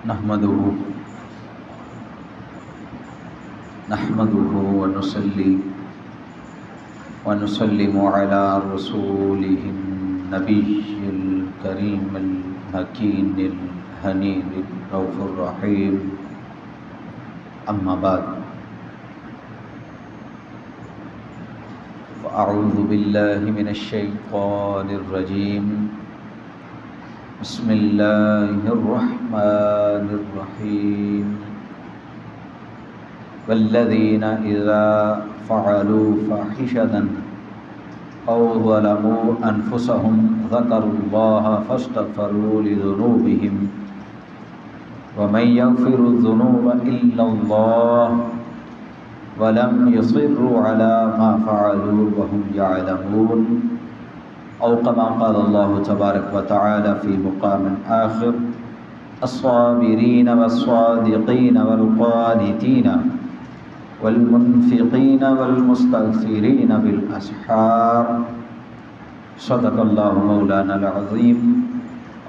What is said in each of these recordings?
نحمده ونصلي ونسلم على رسوله النبي الكريم المكين الهني الرؤوف الرحيم أما بعد فأعوذ بالله من الشيطان الرجيم بسم الله الرحمن الرحيم والذين إذا فعلوا فاحشة أو ظلموا أنفسهم ذكروا الله فاستغفروا لذنوبهم ومن يغفر الذنوب إلا الله ولم يصروا على ما فعلوا وهم يعلمون أو كما قال الله تبارك وتعالى في مقام آخر الصابرين والصادقين والقانتين والمنفقين والمستغفرين بالأسحار صدق الله مولانا العظيم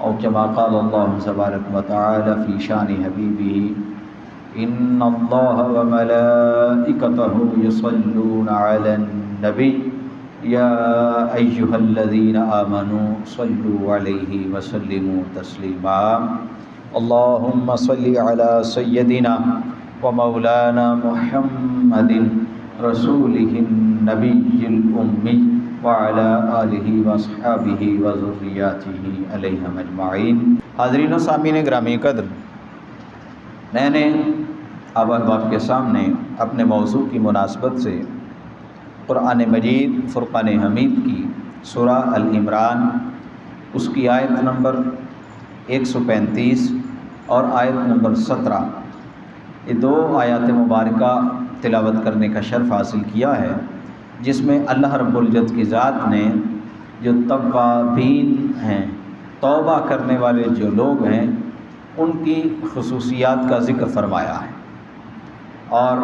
أو كما قال الله تبارك وتعالى في شان حبيبه إن الله وملائكته يصلون على النبي يا أيها الذين آمنوا صلوا عليه وسلموا تسليما اللهم صل على سيدنا ومولانا محمد رسوله النبي الأمي وعلى آلہ واصحابہ وذریاتہ علیہم اجمعین۔ حاضرین و سامعین گرامی قدر، میں نے اب احباب کے سامنے اپنے موضوع کی مناسبت سے قرآن مجید فرقان حمید کی سورہ العمران، اس کی آیت نمبر 135 اور آیت نمبر 17، یہ دو آیات مبارکہ تلاوت کرنے کا شرف حاصل کیا ہے، جس میں اللہ رب العزت کی ذات نے جو توابین ہیں، توبہ کرنے والے جو لوگ ہیں، ان کی خصوصیات کا ذکر فرمایا ہے، اور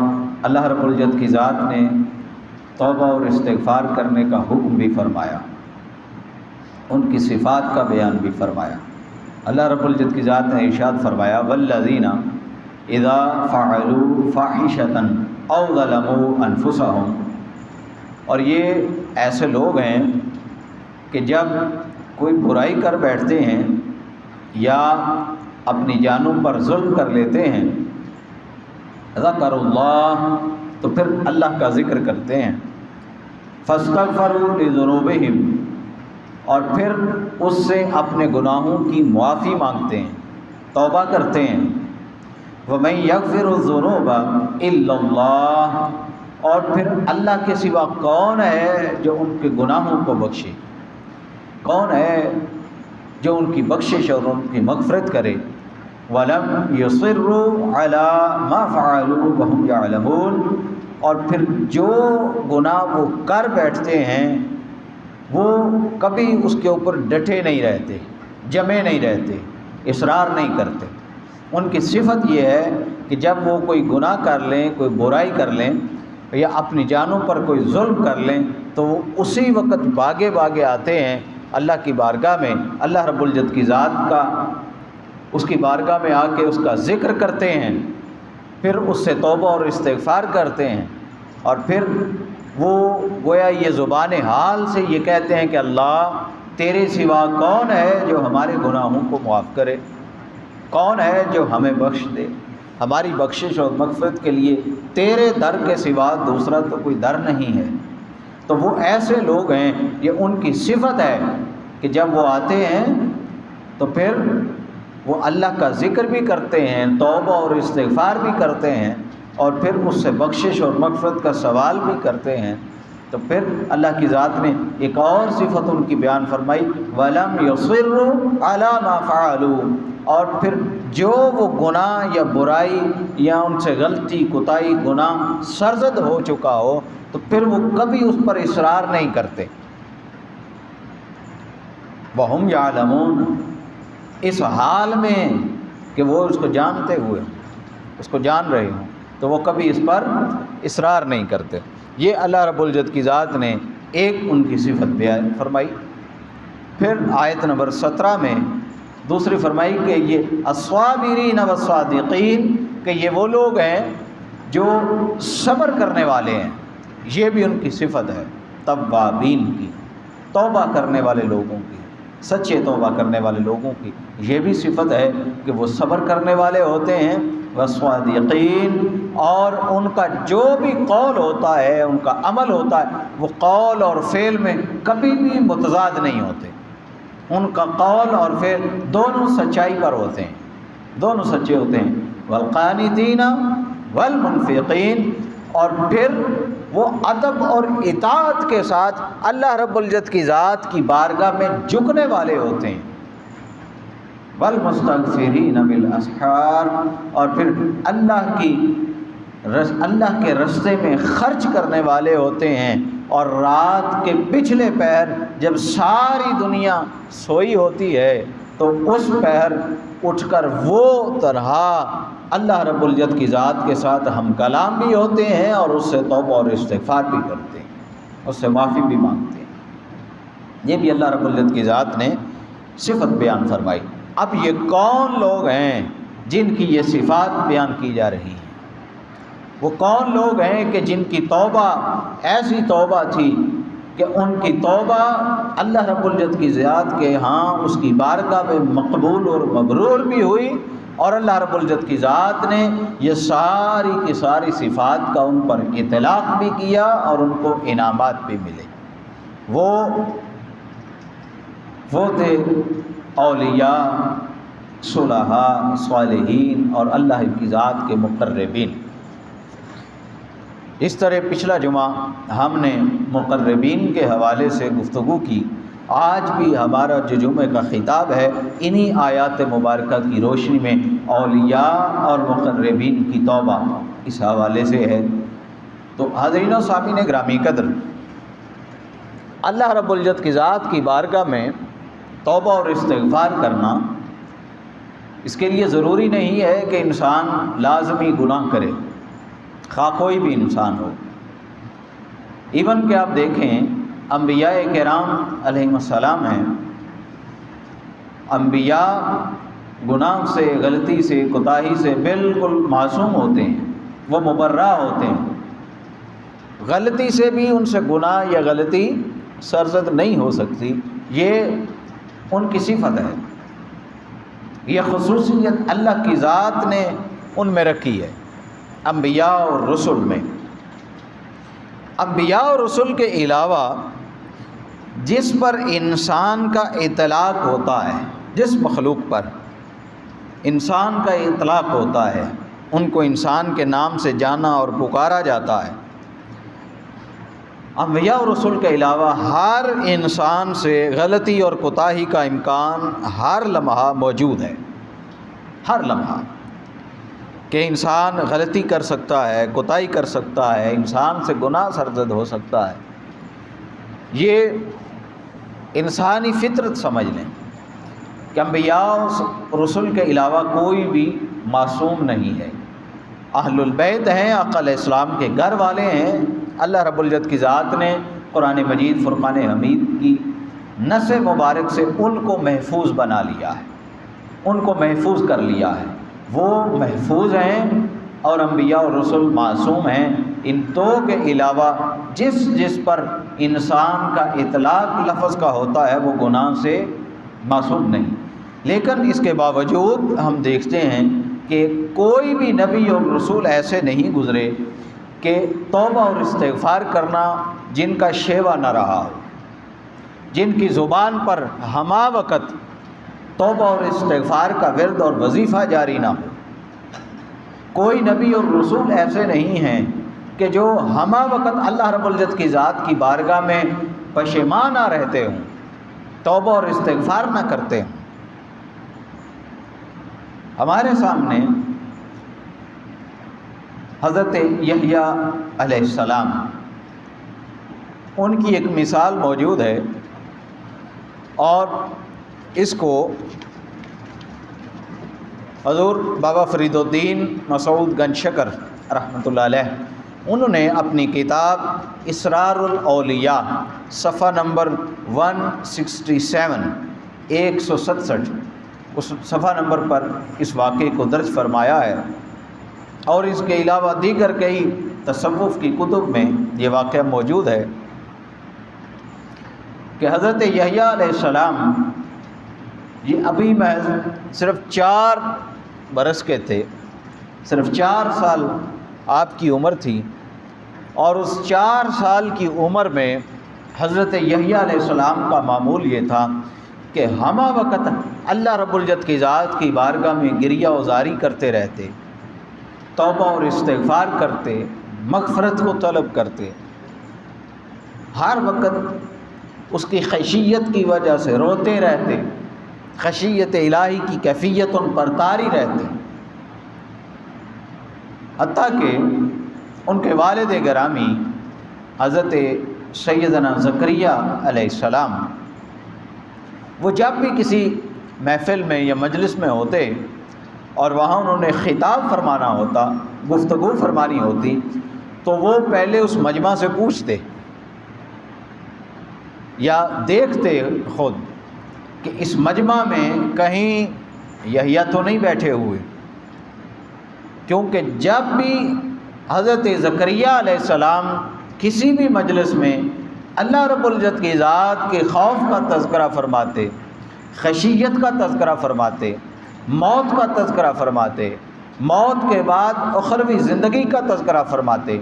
اللہ رب العزت کی ذات نے توبہ اور استغفار کرنے کا حکم بھی فرمایا، ان کی صفات کا بیان بھی فرمایا۔ اللہ رب العزت کی ذات نے ارشاد فرمایا والذین اذا فعلوا فاحشة او ظلموا انفسهم، اور یہ ایسے لوگ ہیں کہ جب کوئی برائی کر بیٹھتے ہیں یا اپنی جانوں پر ظلم کر لیتے ہیں، ذکروا اللہ، تو پھر اللہ کا ذکر کرتے ہیں، فاستغفروا لذنوبہم، اور پھر اس سے اپنے گناہوں کی معافی مانگتے ہیں، توبہ کرتے ہیں، وَمَن يَغْفِرُ الذُّنُوبَ إِلَّا اللَّهُ، اور پھر اللہ کے سوا کون ہے جو ان کے گناہوں کو بخشے، کون ہے جو ان کی بخشش اور ان کی مغفرت کرے، وَلَمْ يُصِرُّوا عَلَى مَا فَعَلُوا وَهُمْ يَعْلَمُونَ، اور پھر جو گناہ وہ کر بیٹھتے ہیں وہ کبھی اس کے اوپر ڈٹے نہیں رہتے، جمے نہیں رہتے، اصرار نہیں کرتے۔ ان کی صفت یہ ہے کہ جب وہ کوئی گناہ کر لیں، کوئی برائی کر لیں یا اپنی جانوں پر کوئی ظلم کر لیں، تو وہ اسی وقت بھاگے بھاگے آتے ہیں اللہ کی بارگاہ میں، اللہ رب العزت کی ذات کا، اس کی بارگاہ میں آ کے اس کا ذکر کرتے ہیں، پھر اس سے توبہ اور استغفار کرتے ہیں، اور پھر وہ گویا یہ زبان حال سے یہ کہتے ہیں کہ اللہ تیرے سوا کون ہے جو ہمارے گناہوں کو معاف کرے، کون ہے جو ہمیں بخش دے، ہماری بخشش اور مغفرت کے لیے تیرے در کے سوا دوسرا تو کوئی در نہیں ہے۔ تو وہ ایسے لوگ ہیں، یہ ان کی صفت ہے کہ جب وہ آتے ہیں تو پھر وہ اللہ کا ذکر بھی کرتے ہیں، توبہ اور استغفار بھی کرتے ہیں، اور پھر اس سے بخشش اور مغفرت کا سوال بھی کرتے ہیں، تو پھر اللہ کی ذات نے ایک اور صفت ان کی بیان فرمائی وَلَمْ يُصِرُّوا عَلَى مَا فَعَلُوا، اور پھر جو وہ گناہ یا برائی یا ان سے غلطی کوتاہی گناہ سرزد ہو چکا ہو تو پھر وہ کبھی اس پر اصرار نہیں کرتے۔ وَهُمْ يَعْلَمُونَ، اس حال میں کہ وہ اس کو جانتے ہوئے، اس کو جان رہے ہوں، تو وہ کبھی اس پر اصرار نہیں کرتے۔ یہ اللہ رب العزت کی ذات نے ایک ان کی صفت بیان فرمائی۔ پھر آیت نمبر 17 میں دوسری فرمائی کہ یہ الصابرین والصادقین، کہ یہ وہ لوگ ہیں جو صبر کرنے والے ہیں، یہ بھی ان کی صفت ہے۔ توابین کی، توبہ کرنے والے لوگوں کی، سچے توبہ کرنے والے لوگوں کی یہ بھی صفت ہے کہ وہ صبر کرنے والے ہوتے ہیں۔ والصادقین، اور ان کا جو بھی قول ہوتا ہے، ان کا عمل ہوتا ہے، وہ قول اور فعل میں کبھی بھی متضاد نہیں ہوتے، ان کا قول اور فعل دونوں سچائی پر ہوتے ہیں، دونوں سچے ہوتے ہیں۔ والقانتین والمنفقین، اور پھر وہ ادب اور اطاعت کے ساتھ اللہ رب العزت کی ذات کی بارگاہ میں جھکنے والے ہوتے ہیں۔ والمستغفرین بالاسحار، اور پھر اللہ کے رستے میں خرچ کرنے والے ہوتے ہیں، اور رات کے پچھلے پہر جب ساری دنیا سوئی ہوتی ہے تو اس پہر اٹھ کر وہ طرح اللہ رب العزت کی ذات کے ساتھ ہم کلام بھی ہوتے ہیں، اور اس سے توبہ اور استغفار بھی کرتے ہیں، اس سے معافی بھی مانگتے ہیں۔ یہ بھی اللہ رب العزت کی ذات نے صفت بیان فرمائی۔ اب یہ کون لوگ ہیں جن کی یہ صفات بیان کی جا رہی ہیں؟ وہ کون لوگ ہیں کہ جن کی توبہ ایسی توبہ تھی کہ ان کی توبہ اللہ رب العزت کی ذات کے ہاں اس کی بارگاہ میں مقبول اور مبرور بھی ہوئی، اور اللہ رب العزت کی ذات نے یہ ساری کی ساری صفات کا ان پر اطلاق بھی کیا اور ان کو انعامات بھی ملے۔ وہ تھے اولیاء، صلحاء، صالحین اور اللہ کی ذات کے مقربین۔ اس طرح پچھلا جمعہ ہم نے مقربین کے حوالے سے گفتگو کی، آج بھی ہمارا جو جمعے کا خطاب ہے انہی آیات مبارکہ کی روشنی میں اولیاء اور مقربین کی توبہ اس حوالے سے ہے۔ تو حاضرین و سامعین گرامی قدر، اللہ رب العزت کی ذات کی بارگاہ میں توبہ اور استغفار کرنا، اس کے لیے ضروری نہیں ہے کہ انسان لازمی گناہ کرے، خواہ کوئی بھی انسان ہو۔ ایون کہ آپ دیکھیں انبیاء کرام علیہم السلام ہیں، انبیاء گناہ سے، غلطی سے، کوتاہی سے بالکل معصوم ہوتے ہیں، وہ مبرہ ہوتے ہیں، غلطی سے بھی ان سے گناہ یا غلطی سرزد نہیں ہو سکتی، یہ ان کی صفت ہے، یہ خصوصیت اللہ کی ذات نے ان میں رکھی ہے، انبیاء اور رسل میں۔ انبیاء اور رسل کے علاوہ جس پر انسان کا اطلاق ہوتا ہے، جس مخلوق پر انسان کا اطلاق ہوتا ہے، ان کو انسان کے نام سے جانا اور پکارا جاتا ہے۔ انبیاء اور رسول کے علاوہ ہر انسان سے غلطی اور کوتاہی کا امکان ہر لمحہ موجود ہے، ہر لمحہ، کہ انسان غلطی کر سکتا ہے، کوتاہی کر سکتا ہے، انسان سے گناہ سرزد ہو سکتا ہے۔ یہ انسانی فطرت سمجھ لیں کہ انبیاء اور رسول کے علاوہ کوئی بھی معصوم نہیں ہے۔ اہل البیت ہیں، آقا علیہ السلام کے گھر والے ہیں، اللہ رب العزت کی ذات نے قرآن مجید فرقان حمید کی نص مبارک سے ان کو محفوظ بنا لیا ہے، ان کو محفوظ کر لیا ہے، وہ محفوظ ہیں، اور انبیاء اور رسول معصوم ہیں۔ ان دو کے علاوہ جس پر انسان کا اطلاق لفظ کا ہوتا ہے وہ گناہ سے معصوم نہیں، لیکن اس کے باوجود ہم دیکھتے ہیں کہ کوئی بھی نبی اور رسول ایسے نہیں گزرے کہ توبہ اور استغفار کرنا جن کا شیوہ نہ رہا ہو، جن کی زبان پر ہمہ وقت توبہ اور استغفار کا ورد اور وظیفہ جاری نہ ہو۔ کوئی نبی اور رسول ایسے نہیں ہیں کہ جو ہمہ وقت اللہ رب العزت کی ذات کی بارگاہ میں پشیمانہ رہتے ہوں، توبہ اور استغفار نہ کرتے ہوں۔ ہمارے سامنے حضرت یحییٰ علیہ السلام، ان کی ایک مثال موجود ہے، اور اس کو حضور بابا فرید الدین مسعود گنج شکر رحمۃ اللہ علیہ انہوں نے اپنی کتاب اسرار الاولیاء صفحہ نمبر 167 167 اس صفحہ نمبر پر اس واقعے کو درج فرمایا ہے، اور اس کے علاوہ دیگر کئی تصوف کی کتب میں یہ واقعہ موجود ہے کہ حضرت یحییٰ علیہ السلام یہ ابھی محض صرف 4 برس کے تھے، صرف 4 سال آپ کی عمر تھی، اور اس 4 سال کی عمر میں حضرت یحییٰ علیہ السلام کا معمول یہ تھا کہ ہمہ وقت اللہ رب العزت کی ذات کی بارگاہ میں گریہ وزاری کرتے رہتے، توبہ اور استغفار کرتے، مغفرت کو طلب کرتے، ہر وقت اس کی خشیت کی وجہ سے روتے رہتے، خشیت الہی کی کیفیت ان پر طاری رہتی، حتیٰ کہ ان کے والد گرامی حضرت سیدنا زکریا علیہ السلام وہ جب بھی کسی محفل میں یا مجلس میں ہوتے اور وہاں انہوں نے خطاب فرمانا ہوتا، گفتگو فرمانی ہوتی، تو وہ پہلے اس مجمع سے پوچھتے یا دیکھتے خود کہ اس مجمع میں کہیں یحییٰ تو نہیں بیٹھے ہوئے، کیونکہ جب بھی حضرت زکریا علیہ السلام کسی بھی مجلس میں اللہ رب العزت کی ذات کے خوف کا تذکرہ فرماتے، خشیت کا تذکرہ فرماتے، موت کا تذکرہ فرماتے، موت کے بعد اخروی زندگی کا تذکرہ فرماتے،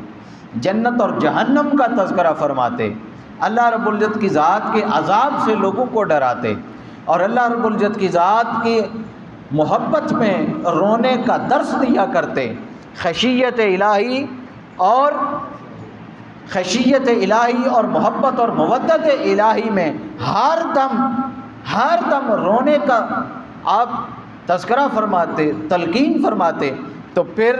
جنت اور جہنم کا تذکرہ فرماتے، اللہ رب العزت کی ذات کے عذاب سے لوگوں کو ڈراتے، اور اللہ رب العزت کی ذات کی محبت میں رونے کا درس دیا کرتے، خشیت الہی اور محبت اور مودت الہی میں ہر دم رونے کا آپ تذکرہ فرماتے، تلقین فرماتے۔ تو پھر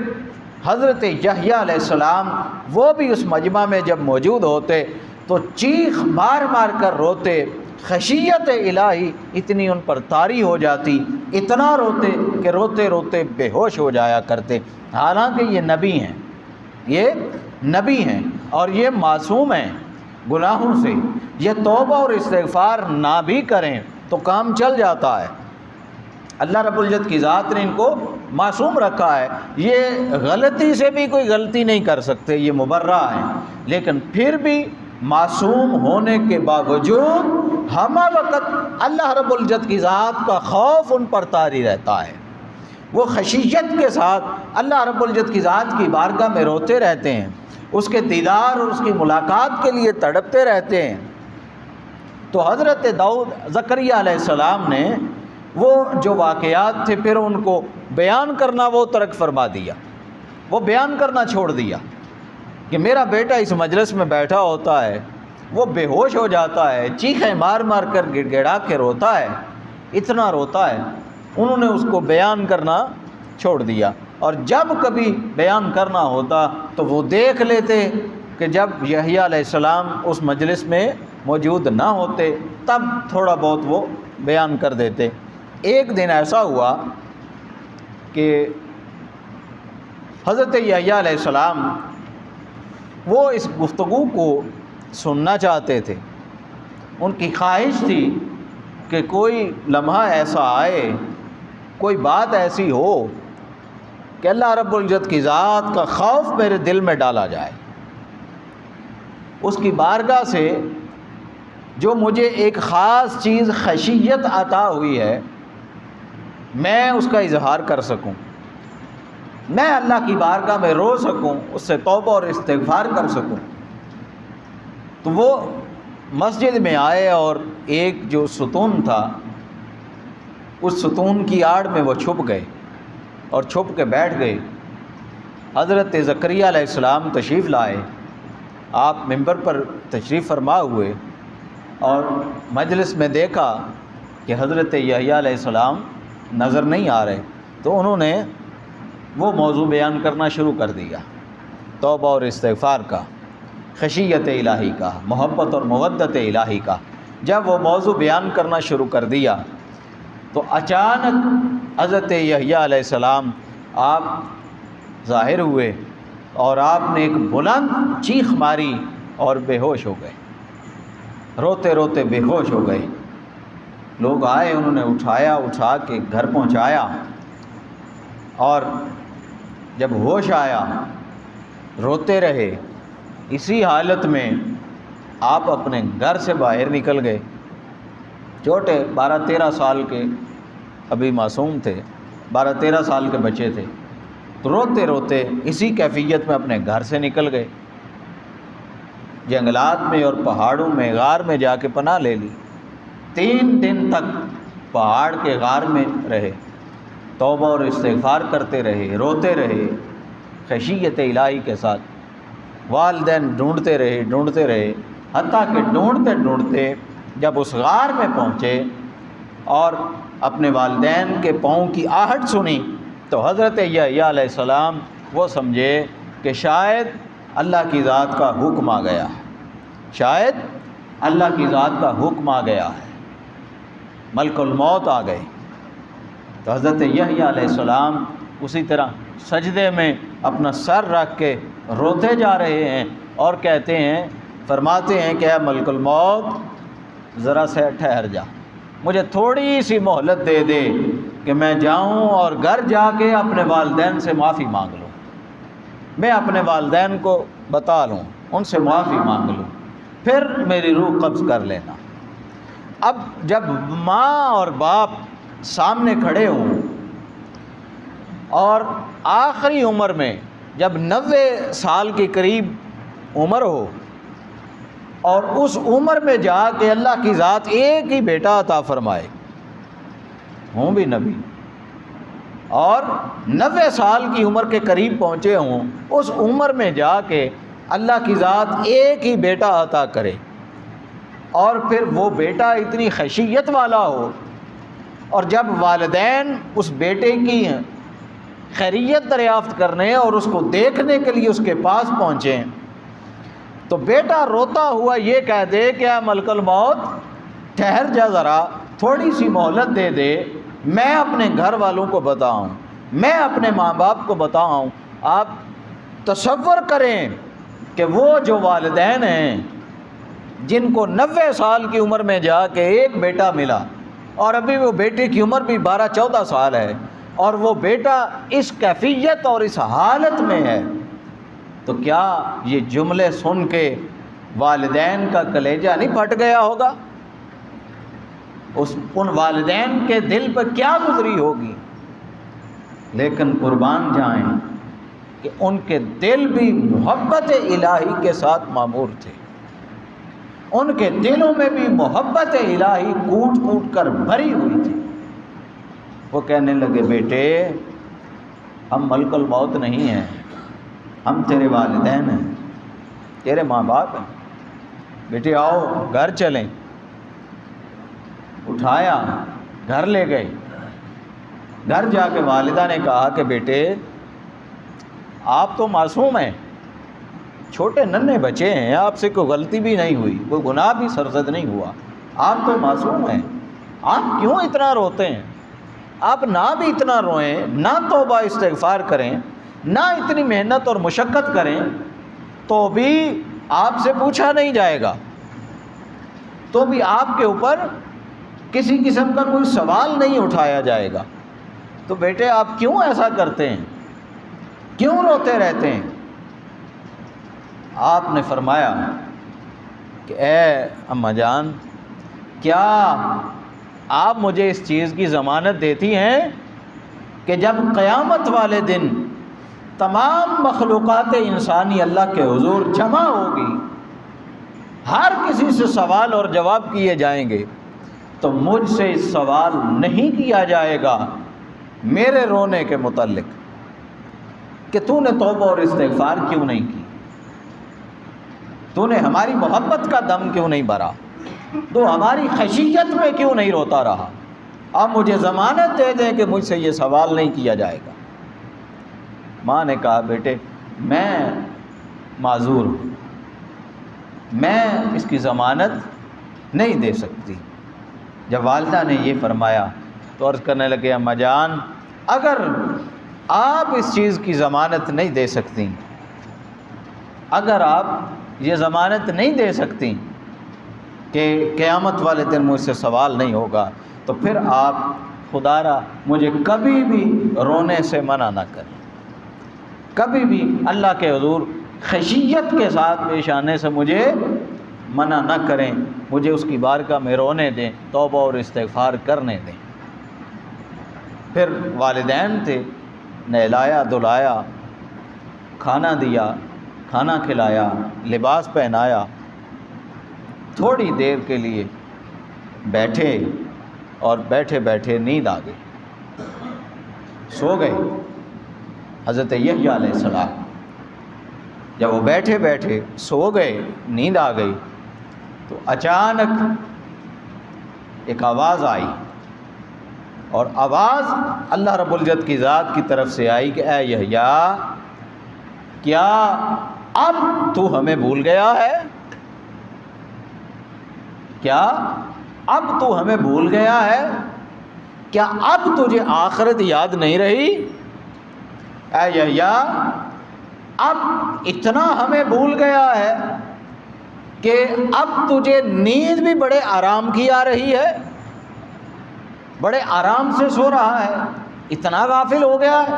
حضرت یحییٰ علیہ السلام وہ بھی اس مجمع میں جب موجود ہوتے تو چیخ مار مار کر روتے، خشیت الہی اتنی ان پر طاری ہو جاتی، اتنا روتے کہ روتے روتے بے ہوش ہو جایا کرتے، حالانکہ یہ نبی ہیں اور یہ معصوم ہیں گناہوں سے، یہ توبہ اور استغفار نہ بھی کریں تو کام چل جاتا ہے، اللہ رب العزت کی ذات نے ان کو معصوم رکھا ہے، یہ غلطی سے بھی کوئی غلطی نہیں کر سکتے، یہ مبرہ ہیں، لیکن پھر بھی معصوم ہونے کے باوجود ہمہ وقت اللہ رب العزت کی ذات کا خوف ان پر طاری رہتا ہے، وہ خشیت کے ساتھ اللہ رب العزت کی ذات کی بارگاہ میں روتے رہتے ہیں، اس کے دیدار اور اس کی ملاقات کے لیے تڑپتے رہتے ہیں۔ تو حضرت زکریا علیہ السلام نے وہ جو واقعات تھے پھر ان کو بیان کرنا وہ ترک فرما دیا، وہ بیان کرنا چھوڑ دیا کہ میرا بیٹا اس مجلس میں بیٹھا ہوتا ہے، وہ بے ہوش ہو جاتا ہے، چیخیں مار مار کر گڑ گڑا کے روتا ہے، اتنا روتا ہے، انہوں نے اس کو بیان کرنا چھوڑ دیا، اور جب کبھی بیان کرنا ہوتا تو وہ دیکھ لیتے کہ جب یحییٰ علیہ السلام اس مجلس میں موجود نہ ہوتے تب تھوڑا بہت وہ بیان کر دیتے۔ ایک دن ایسا ہوا کہ حضرت یحییٰ علیہ السلام وہ اس گفتگو کو سننا چاہتے تھے، ان کی خواہش تھی کہ کوئی لمحہ ایسا آئے، کوئی بات ایسی ہو کہ اللہ رب العزت کی ذات کا خوف میرے دل میں ڈالا جائے، اس کی بارگاہ سے جو مجھے ایک خاص چیز خشیت عطا ہوئی ہے میں اس کا اظہار کر سکوں، میں اللہ کی بارگاہ میں رو سکوں، اس سے توبہ اور استغفار کر سکوں۔ تو وہ مسجد میں آئے اور ایک جو ستون تھا اس ستون کی آڑ میں وہ چھپ گئے اور چھپ کے بیٹھ گئے۔ حضرت زکریا علیہ السلام تشریف لائے، آپ منبر پر تشریف فرما ہوئے، اور مجلس میں دیکھا کہ حضرت یحییٰ علیہ السلام نظر نہیں آ رہے، تو انہوں نے وہ موضوع بیان کرنا شروع کر دیا، توبہ اور استغفار کا، خشیت الہی کا، محبت اور مودت الہی کا۔ جب وہ موضوع بیان کرنا شروع کر دیا تو اچانک حضرت یحییٰ علیہ السلام آپ ظاہر ہوئے اور آپ نے ایک بلند چیخ ماری اور بے ہوش ہو گئے، روتے روتے بے ہوش ہو گئے۔ لوگ آئے، انہوں نے اٹھا کے گھر پہنچایا، اور جب ہوش آیا روتے رہے۔ اسی حالت میں آپ اپنے گھر سے باہر نکل گئے، چھوٹے 12-13 سال کے ابھی معصوم تھے، 12-13 سال کے بچے تھے، تو روتے روتے اسی کیفیت میں اپنے گھر سے نکل گئے، جنگلات میں اور پہاڑوں میں غار میں جا کے پناہ لے لی۔ 3 دن تک پہاڑ کے غار میں رہے، توبہ اور استغفار کرتے رہے، روتے رہے خشیت الہی کے ساتھ، والدین ڈھونڈتے رہے، حتیٰ کہ ڈھونڈتے جب اس غار میں پہنچے اور اپنے والدین کے پاؤں کی آہٹ سنی تو حضرت یحییٰ علیہ السلام وہ سمجھے کہ شاید اللہ کی ذات کا حکم آ گیا ہے، شاید اللہ کی ذات کا حکم آ گیا ہے، ملک الموت آ گئے۔ تو حضرت یحییٰ علیہ السلام اسی طرح سجدے میں اپنا سر رکھ کے روتے جا رہے ہیں اور کہتے ہیں، فرماتے ہیں کہ اے ملک الموت ذرا سے ٹھہر جا، مجھے تھوڑی سی مہلت دے دے کہ میں جاؤں اور گھر جا کے اپنے والدین سے معافی مانگ لوں، میں اپنے والدین کو بتا لوں، ان سے معافی مانگ لوں، پھر میری روح قبض کر لینا۔ اب جب ماں اور باپ سامنے کھڑے ہوں اور آخری عمر میں جب 90 سال کے قریب عمر ہو اور اس عمر میں جا کے اللہ کی ذات ایک ہی بیٹا عطا فرمائے، ہوں بھی نبی، اور 90 سال کی عمر کے قریب پہنچے ہوں، اس عمر میں جا کے اللہ کی ذات ایک ہی بیٹا عطا کرے، اور پھر وہ بیٹا اتنی خشیت والا ہو، اور جب والدین اس بیٹے کی خیریت دریافت کرنے اور اس کو دیکھنے کے لیے اس کے پاس پہنچیں تو بیٹا روتا ہوا یہ کہہ دے کہ اے ملک الموت ٹھہر جا، ذرا تھوڑی سی مہلت دے دے، میں اپنے گھر والوں کو بتاؤں، میں اپنے ماں باپ کو بتاؤں۔ آپ تصور کریں کہ وہ جو والدین ہیں جن کو 90 سال کی عمر میں جا کے ایک بیٹا ملا، اور ابھی وہ بیٹے کی عمر بھی 12-14 سال ہے، اور وہ بیٹا اس کیفیت اور اس حالت میں ہے، تو کیا یہ جملے سن کے والدین کا کلیجہ نہیں پھٹ گیا ہوگا؟ ان والدین کے دل پر کیا گزری ہوگی؟ لیکن قربان جائیں کہ ان کے دل بھی محبت الہی کے ساتھ معمور تھے، ان کے دلوں میں بھی محبت الہی کوٹ کوٹ کر بھری ہوئی تھی۔ وہ کہنے لگے بیٹے ہم ملک الموت نہیں ہیں، ہم تیرے والدین ہیں، تیرے ماں باپ ہیں، بیٹے آؤ گھر چلیں۔ اٹھایا، گھر لے گئے، گھر جا کے والدہ نے کہا کہ بیٹے آپ تو معصوم ہیں، چھوٹے ننھے بچے ہیں، آپ سے کوئی غلطی بھی نہیں ہوئی، کوئی گناہ بھی سرزد نہیں ہوا، آپ تو معصوم ہیں، آپ کیوں اتنا روتے ہیں؟ آپ نہ بھی اتنا روئیں، نہ توبہ استغفار کریں، نہ اتنی محنت اور مشقت کریں تو بھی آپ سے پوچھا نہیں جائے گا، تو بھی آپ کے اوپر کسی قسم کا کوئی سوال نہیں اٹھایا جائے گا، تو بیٹے آپ کیوں ایسا کرتے ہیں، کیوں روتے رہتے ہیں؟ آپ نے فرمایا کہ اے اماں جان کیا آپ مجھے اس چیز کی ضمانت دیتی ہیں کہ جب قیامت والے دن تمام مخلوقات انسانی اللہ کے حضور جمع ہوگی، ہر کسی سے سوال اور جواب کیے جائیں گے، تو مجھ سے سوال نہیں کیا جائے گا میرے رونے کے متعلق کہ تو نے توبہ اور استغفار کیوں نہیں کی، تو نے ہماری محبت کا دم کیوں نہیں بھرا، تو ہماری خشیت میں کیوں نہیں روتا رہا؟ آپ مجھے ضمانت دے دیں کہ مجھ سے یہ سوال نہیں کیا جائے گا۔ ماں نے کہا بیٹے میں معذور ہوں، میں اس کی ضمانت نہیں دے سکتی۔ جب والدہ نے یہ فرمایا تو عرض کرنے لگے اماں جان اگر آپ اس چیز کی ضمانت نہیں دے سکتی، اگر آپ یہ ضمانت نہیں دے سکتی کہ قیامت والے دن مجھ سے سوال نہیں ہوگا، تو پھر آپ خدا را مجھے کبھی بھی رونے سے منع نہ کریں، کبھی بھی اللہ کے حضور خشیت کے ساتھ پیش آنے سے مجھے منع نہ کریں، مجھے اس کی بارگاہ میں رونے دیں، توبہ اور استغفار کرنے دیں۔ پھر والدین تھے، نہلایا دھلایا، کھانا دیا، کھانا کھلایا، لباس پہنایا، تھوڑی دیر کے لیے بیٹھے اور بیٹھے بیٹھے نیند آ گئی، سو گئے۔ حضرت یحییٰ علیہ السلام جب وہ بیٹھے بیٹھے سو گئے، نیند آ گئی، تو اچانک ایک آواز آئی، اور آواز اللہ رب العزت کی ذات کی طرف سے آئی کہ اے یحییٰ، کیا اب تو ہمیں بھول گیا ہے؟ کیا اب تو ہمیں بھول گیا ہے؟ کیا اب تجھے آخرت یاد نہیں رہی؟ اے یحییٰ، اب اتنا ہمیں بھول گیا ہے کہ اب تجھے نیند بھی بڑے آرام کی آ رہی ہے، بڑے آرام سے سو رہا ہے، اتنا غافل ہو گیا ہے۔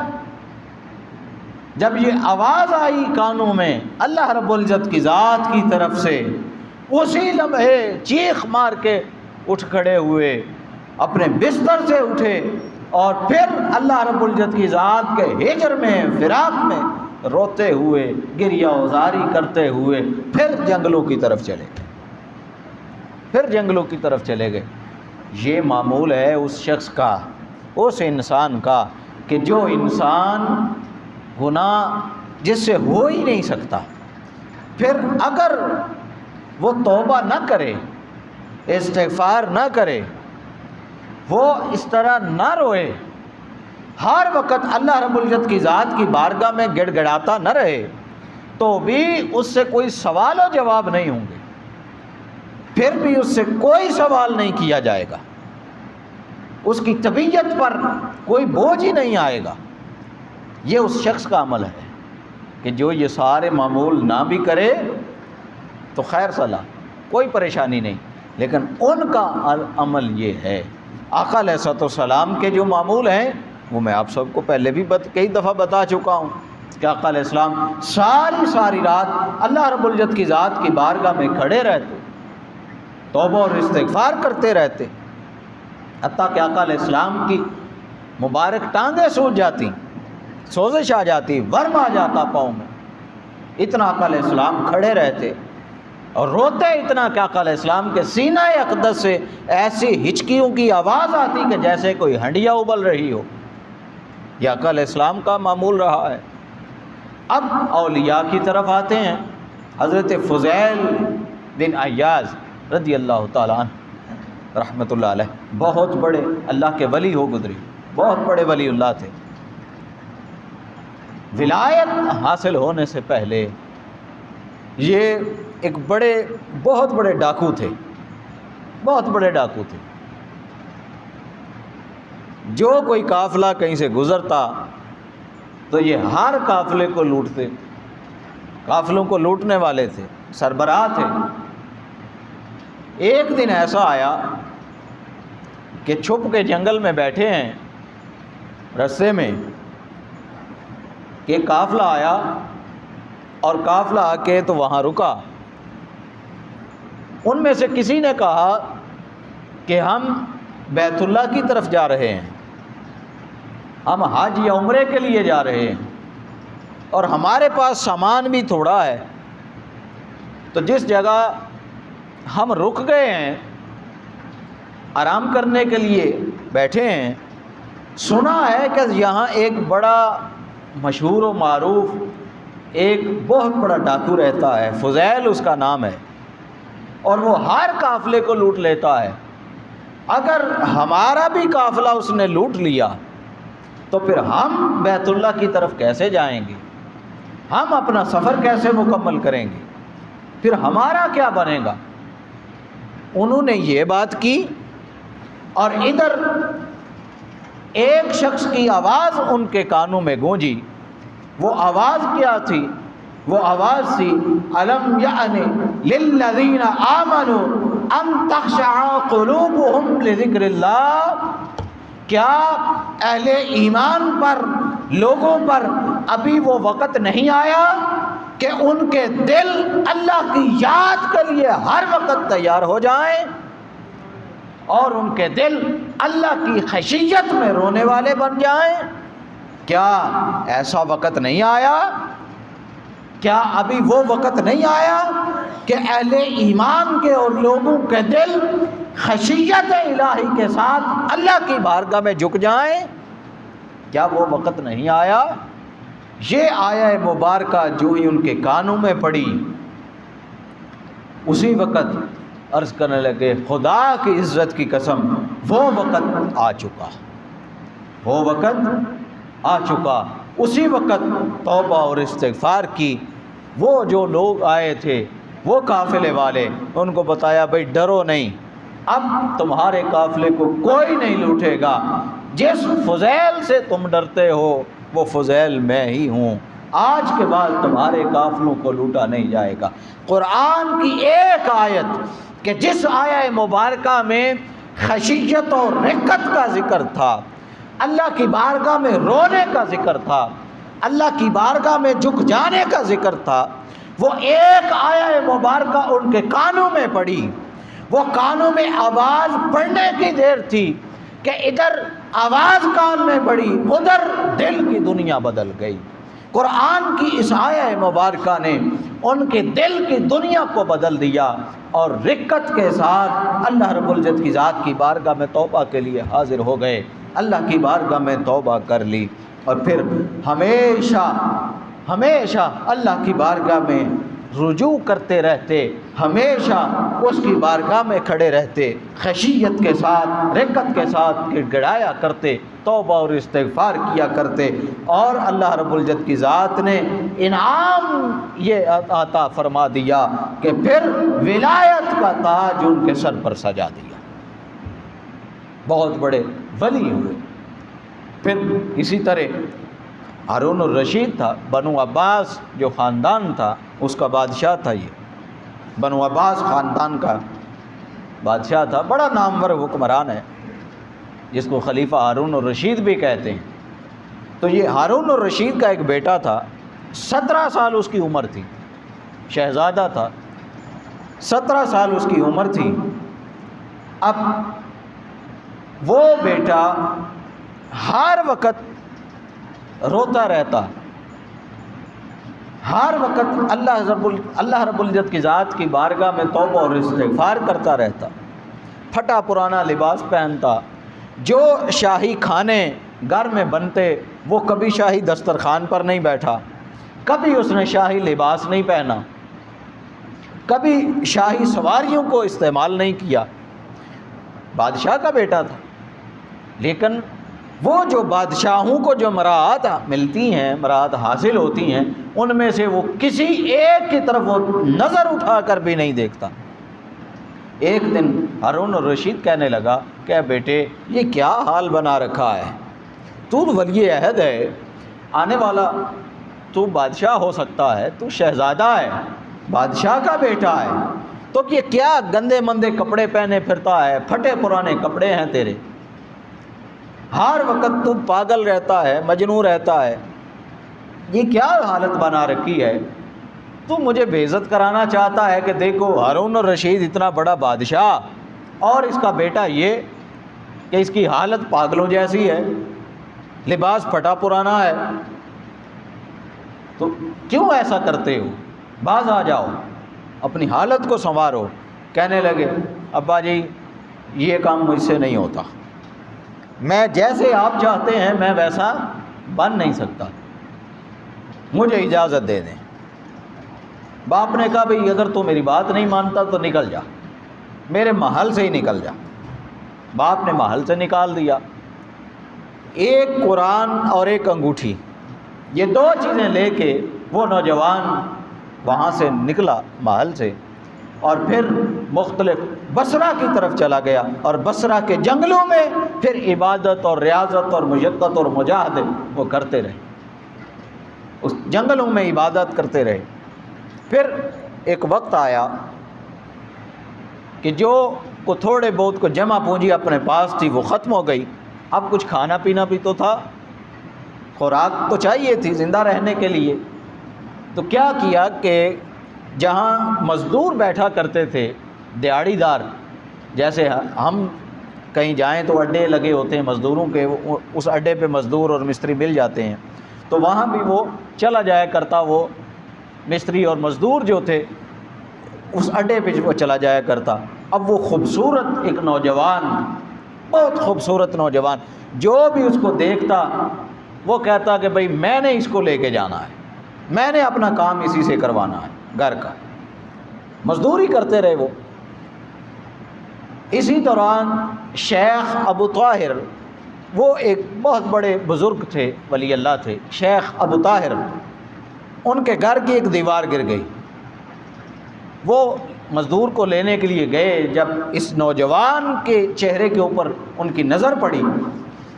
جب یہ آواز آئی کانوں میں اللہ رب العزت کی ذات کی طرف سے، اسی لمحے چیخ مار کے اٹھ کھڑے ہوئے، اپنے بستر سے اٹھے، اور پھر اللہ رب العزت کی ذات کے ہجر میں، فراق میں روتے ہوئے، گریہ وزاری کرتے ہوئے پھر جنگلوں کی طرف چلے گئے، پھر جنگلوں کی طرف چلے گئے۔ یہ معمول ہے اس شخص کا، اس انسان کا، کہ جو انسان گناہ جس سے ہو ہی نہیں سکتا، پھر اگر وہ توبہ نہ کرے، استغفار نہ کرے، وہ اس طرح نہ روئے، ہر وقت اللہ رب العزت کی ذات کی بارگاہ میں گڑ گڑاتا نہ رہے، تو بھی اس سے کوئی سوال و جواب نہیں ہوں گے، پھر بھی اس سے کوئی سوال نہیں کیا جائے گا، اس کی طبیعت پر کوئی بوجھ ہی نہیں آئے گا۔ یہ اس شخص کا عمل ہے کہ جو یہ سارے معمول نہ بھی کرے تو خیر صلاح، کوئی پریشانی نہیں، لیکن ان کا عمل یہ ہے۔ آقا علیہ الصلوۃ والسلام کے جو معمول ہیں وہ میں آپ سب کو پہلے بھی کئی دفعہ بتا چکا ہوں کہ آقا علیہ السلام ساری رات اللہ رب العزت کی ذات کی بارگاہ میں کھڑے رہتے، توبہ اور استغفار کرتے رہتے، حتیٰ کہ آقا علیہ السلام کی مبارک ٹانگیں سوج جاتی، سوزش آ جاتی، ورم آ جاتا پاؤں میں، اتنا آقا علیہ السلام کھڑے رہتے اور روتے اتنا کہ آقا علیہ السلام کے سینہ اقدس سے ایسی ہچکیوں کی آواز آتی کہ جیسے کوئی ہنڈیا ابل رہی ہو۔ یہ آقا علیہ السلام کا معمول رہا ہے۔ اب اولیاء کی طرف آتے ہیں۔ حضرت فضیل بن عیاض رضی اللہ تعالیٰ عنہ رحمۃ اللہ علیہ بہت بڑے اللہ کے ولی ہو گزری، بہت بڑے ولی اللہ تھے۔ ولایت حاصل ہونے سے پہلے یہ ایک بہت بڑے ڈاکو تھے، بہت بڑے ڈاکو تھے۔ جو کوئی قافلہ کہیں سے گزرتا تو یہ ہر قافلے کو لوٹتے، قافلوں کو لوٹنے والے تھے، سربراہ تھے۔ ایک دن ایسا آیا کہ چھپ کے جنگل میں بیٹھے ہیں رستے میں کہ قافلہ آیا، اور قافلہ آ کے تو وہاں رکا۔ ان میں سے کسی نے کہا کہ ہم بیت اللہ کی طرف جا رہے ہیں، ہم حج یا عمرے کے لیے جا رہے ہیں، اور ہمارے پاس سامان بھی تھوڑا ہے، تو جس جگہ ہم رک گئے ہیں، آرام کرنے کے لیے بیٹھے ہیں، سنا ہے کہ یہاں ایک بڑا مشہور و معروف ایک بہت بڑا ڈاکو رہتا ہے، فضیل اس کا نام ہے، اور وہ ہر قافلے کو لوٹ لیتا ہے۔ اگر ہمارا بھی قافلہ اس نے لوٹ لیا تو پھر ہم بیت اللہ کی طرف کیسے جائیں گے؟ ہم اپنا سفر کیسے مکمل کریں گے؟ پھر ہمارا کیا بنے گا؟ انہوں نے یہ بات کی، اور ادھر ایک شخص کی آواز ان کے کانوں میں گونجی۔ وہ آواز کیا تھی؟ وہ آواز تھی الم یعن للذین آمنوا ام تخشع قلوبہم لذکر اللہ، کیا اہل ایمان پر، لوگوں پر ابھی وہ وقت نہیں آیا کہ ان کے دل اللہ کی یاد کے لیے ہر وقت تیار ہو جائیں اور ان کے دل اللہ کی خشیت میں رونے والے بن جائیں؟ کیا ایسا وقت نہیں آیا؟ کیا ابھی وہ وقت نہیں آیا کہ اہل ایمان کے اور لوگوں کے دل خشیت الہی کے ساتھ اللہ کی بارگاہ میں جھک جائیں؟ کیا وہ وقت نہیں آیا؟ یہ آیہ مبارکہ جو ہی ان کے کانوں میں پڑی، اسی وقت عرض کرنے لگے خدا کی عزت کی قسم، وہ وقت آ چکا، وہ وقت آ چکا۔ اسی وقت توبہ اور استغفار کی۔ وہ جو لوگ آئے تھے، وہ قافلے والے، ان کو بتایا بھائی ڈرو نہیں، اب تمہارے قافلے کو کوئی نہیں لوٹے گا، جس فضیل سے تم ڈرتے ہو وہ فضیل میں ہی ہوں، آج کے بعد تمہارے قافلوں کو لوٹا نہیں جائے گا۔ قرآن کی ایک آیت کہ جس آیہ مبارکہ میں خشیت اور رقت کا ذکر تھا، اللہ کی بارگاہ میں رونے کا ذکر تھا، اللہ کی بارگاہ میں جھک جانے کا ذکر تھا، وہ ایک آیہ مبارکہ ان کے کانوں میں پڑی۔ وہ کانوں میں آواز پڑنے کی دیر تھی کہ ادھر آواز کان میں پڑی، ادھر دل کی دنیا بدل گئی۔ قرآن کی اس آیہ مبارکہ نے ان کے دل کی دنیا کو بدل دیا اور رقت کے ساتھ اللہ رب العزت کی ذات کی بارگاہ میں توبہ کے لیے حاضر ہو گئے، اللہ کی بارگاہ میں توبہ کر لی، اور پھر ہمیشہ ہمیشہ اللہ کی بارگاہ میں رجوع کرتے رہتے، ہمیشہ اس کی بارگاہ میں کھڑے رہتے، خشیت کے ساتھ، رقت کے ساتھ گڑ گڑایا کرتے، توبہ اور استغفار کیا کرتے، اور اللہ رب العزت کی ذات نے انعام یہ عطا فرما دیا کہ پھر ولایت کا تاج ان کے سر پر سجا دیا، بہت بڑے ولی ہوئے۔ پھر اسی طرح ہارون الرشید تھا، بنو عباس جو خاندان تھا اس کا بادشاہ تھا، یہ بنو عباس خاندان کا بادشاہ تھا، بڑا نامور حکمران ہے جس کو خلیفہ ہارون الرشید بھی کہتے ہیں۔ تو یہ ہارون الرشید کا ایک بیٹا تھا، 17 سال اس کی عمر تھی، شہزادہ تھا، 17 سال اس کی عمر تھی۔ اب وہ بیٹا ہر وقت روتا رہتا، ہر وقت اللہ رب العزت کی ذات کی بارگاہ میں توبہ اور استغفار کرتا رہتا، پھٹا پرانا لباس پہنتا، جو شاہی کھانے گھر میں بنتے وہ کبھی شاہی دسترخوان پر نہیں بیٹھا، کبھی اس نے شاہی لباس نہیں پہنا، کبھی شاہی سواریوں کو استعمال نہیں کیا، بادشاہ کا بیٹا تھا۔ لیکن وہ جو بادشاہوں کو جو مراعات ملتی ہیں، مراعات حاصل ہوتی ہیں، ان میں سے وہ کسی ایک کی طرف وہ نظر اٹھا کر بھی نہیں دیکھتا۔ ایک دن ہارون الرشید کہنے لگا کہ بیٹے یہ کیا حال بنا رکھا ہے، تو ولی عہد ہے، آنے والا تو بادشاہ ہو سکتا ہے، تو شہزادہ ہے، بادشاہ کا بیٹا ہے، تو یہ کیا گندے مندے کپڑے پہنے پھرتا ہے، پھٹے پرانے کپڑے ہیں تیرے، ہر وقت تو پاگل رہتا ہے، مجنون رہتا ہے، یہ کیا حالت بنا رکھی ہے، تو مجھے بے عزت کرانا چاہتا ہے کہ دیکھو ہارون الرشید اتنا بڑا بادشاہ اور اس کا بیٹا یہ کہ اس کی حالت پاگلوں جیسی ہے، لباس پھٹا پرانا ہے، تو کیوں ایسا کرتے ہو، باز آ جاؤ، اپنی حالت کو سنوارو۔ کہنے لگے ابا جی یہ کام مجھ سے نہیں ہوتا، میں جیسے آپ چاہتے ہیں میں ویسا بن نہیں سکتا، مجھے اجازت دے دیں۔ باپ نے کہا بھئی اگر تو میری بات نہیں مانتا تو نکل جا، میرے محل سے ہی نکل جا۔ باپ نے محل سے نکال دیا، ایک قرآن اور ایک انگوٹھی، یہ دو چیزیں لے کے وہ نوجوان وہاں سے نکلا محل سے، اور پھر مختلف بصرہ کی طرف چلا گیا، اور بصرہ کے جنگلوں میں پھر عبادت اور ریاضت اور مشقت اور مجاہدے وہ کرتے رہے، اس جنگلوں میں عبادت کرتے رہے۔ پھر ایک وقت آیا کہ جو کو تھوڑے بہت کو جمع پونجی اپنے پاس تھی وہ ختم ہو گئی، اب کچھ کھانا پینا بھی تو تھا، خوراک تو چاہیے تھی زندہ رہنے کے لیے۔ تو کیا کیا کہ جہاں مزدور بیٹھا کرتے تھے دیہڑی دار، جیسے ہم کہیں جائیں تو اڈے لگے ہوتے ہیں مزدوروں کے، اس اڈے پہ مزدور اور مستری مل جاتے ہیں، تو وہاں بھی وہ چلا جایا کرتا، وہ مستری اور مزدور جو تھے اس اڈے پہ وہ چلا جایا کرتا۔ اب وہ خوبصورت ایک نوجوان، بہت خوبصورت نوجوان، جو بھی اس کو دیکھتا وہ کہتا کہ بھئی میں نے اس کو لے کے جانا ہے، میں نے اپنا کام اسی سے کروانا ہے گھر کا۔ مزدوری کرتے رہے وہ۔ اسی دوران شیخ ابو طاہر، وہ ایک بہت بڑے بزرگ تھے، ولی اللہ تھے، شیخ ابو طاہر، ان کے گھر کی ایک دیوار گر گئی۔ وہ مزدور کو لینے کے لیے گئے، جب اس نوجوان کے چہرے کے اوپر ان کی نظر پڑی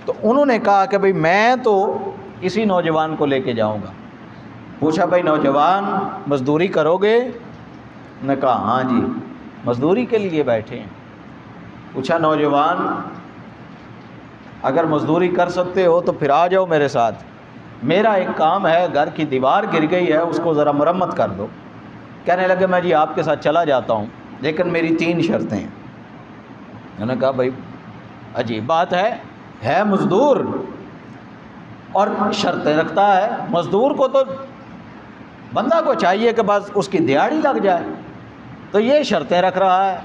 تو انہوں نے کہا کہ بھئی میں تو اسی نوجوان کو لے کے جاؤں گا۔ پوچھا بھئی نوجوان مزدوری کرو گے؟ انہوں نے کہا ہاں جی مزدوری کے لیے بیٹھے ہیں۔ پوچھا نوجوان اگر مزدوری کر سکتے ہو تو پھر آ جاؤ میرے ساتھ، میرا ایک کام ہے، گھر کی دیوار گر گئی ہے اس کو ذرا مرمت کر دو۔ کہنے لگے میں جی آپ کے ساتھ چلا جاتا ہوں لیکن میری 3 شرطیں ہیں۔ انہوں نے کہا بھائی عجیب بات ہے مزدور اور شرطیں رکھتا ہے، مزدور کو تو بندہ کو چاہیے کہ بس اس کی دیہڑی لگ جائے، تو یہ شرطیں رکھ رہا ہے۔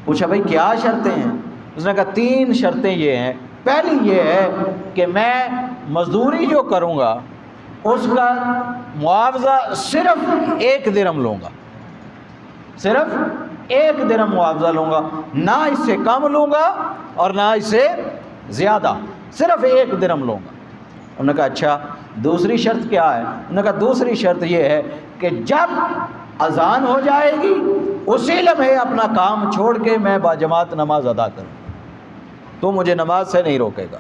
پوچھا بھائی کیا شرطیں ہیں؟ اس نے کہا 3 شرطیں یہ ہیں، پہلی یہ ہے کہ میں مزدوری جو کروں گا اس کا معاوضہ صرف 1 درہم لوں گا، صرف 1 درہم معاوضہ لوں گا، نہ اس سے کم لوں گا اور نہ اس سے زیادہ، صرف 1 درہم لوں گا۔ انہوں نے کہا اچھا دوسری شرط کیا ہے؟ انہوں نے کہا دوسری شرط یہ ہے کہ جب اذان ہو جائے گی اسی لمحے اپنا کام چھوڑ کے میں باجماعت نماز ادا کروں، تو مجھے نماز سے نہیں روکے گا۔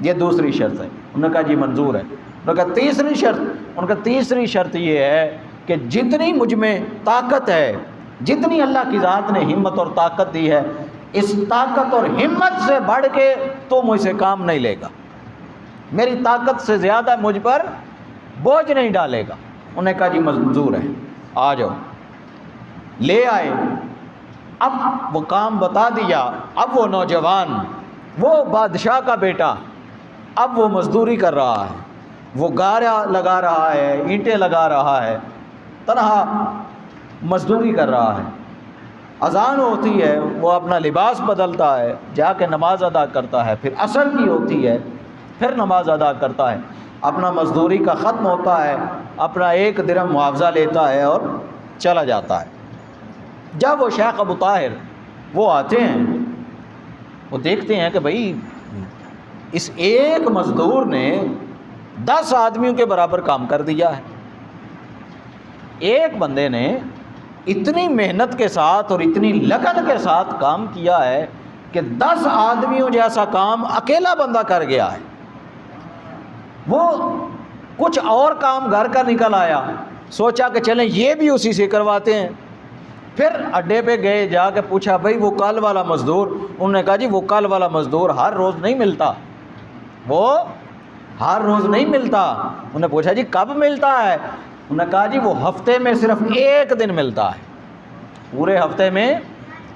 یہ دوسری شرط ہے۔ انہوں نے کہا جی منظور ہے۔ انہوں نے کہا تیسری شرط؟ انہوں نے کہا تیسری شرط یہ ہے کہ جتنی مجھ میں طاقت ہے، جتنی اللہ کی ذات نے ہمت اور طاقت دی ہے، اس طاقت اور ہمت سے بڑھ کے تو مجھ سے کام نہیں لے گا، میری طاقت سے زیادہ مجھ پر بوجھ نہیں ڈالے گا۔ انہوں نے کہا جی منظور ہے، آ جاؤ۔ لے آئے، اب وہ کام بتا دیا۔ اب وہ نوجوان، وہ بادشاہ کا بیٹا، اب وہ مزدوری کر رہا ہے، وہ گارا لگا رہا ہے، اینٹیں لگا رہا ہے، تنہا مزدوری کر رہا ہے۔ اذان ہوتی ہے، وہ اپنا لباس بدلتا ہے، جا کے نماز ادا کرتا ہے، پھر عصر کی ہوتی ہے، پھر نماز ادا کرتا ہے، اپنا مزدوری کا ختم ہوتا ہے، اپنا 1 درہم معاوضہ لیتا ہے اور چلا جاتا ہے۔ جب وہ شیخ ابو طاہر وہ آتے ہیں، وہ دیکھتے ہیں کہ بھئی اس ایک مزدور نے 10 آدمیوں کے برابر کام کر دیا ہے۔ ایک بندے نے اتنی محنت کے ساتھ اور اتنی لگن کے ساتھ کام کیا ہے کہ 10 آدمیوں جیسا کام اکیلا بندہ کر گیا ہے۔ وہ کچھ اور کام گھر کا نکل آیا، سوچا کہ چلیں یہ بھی اسی سے کرواتے ہیں۔ پھر اڈے پہ گئے، جا کے پوچھا بھئی وہ کل والا مزدور؟ انہوں نے کہا جی وہ کل والا مزدور ہر روز نہیں ملتا، وہ ہر روز نہیں ملتا۔ انہوں نے پوچھا جی کب ملتا ہے؟ انہوں نے کہا جی وہ ہفتے میں صرف 1 دن ملتا ہے، پورے ہفتے میں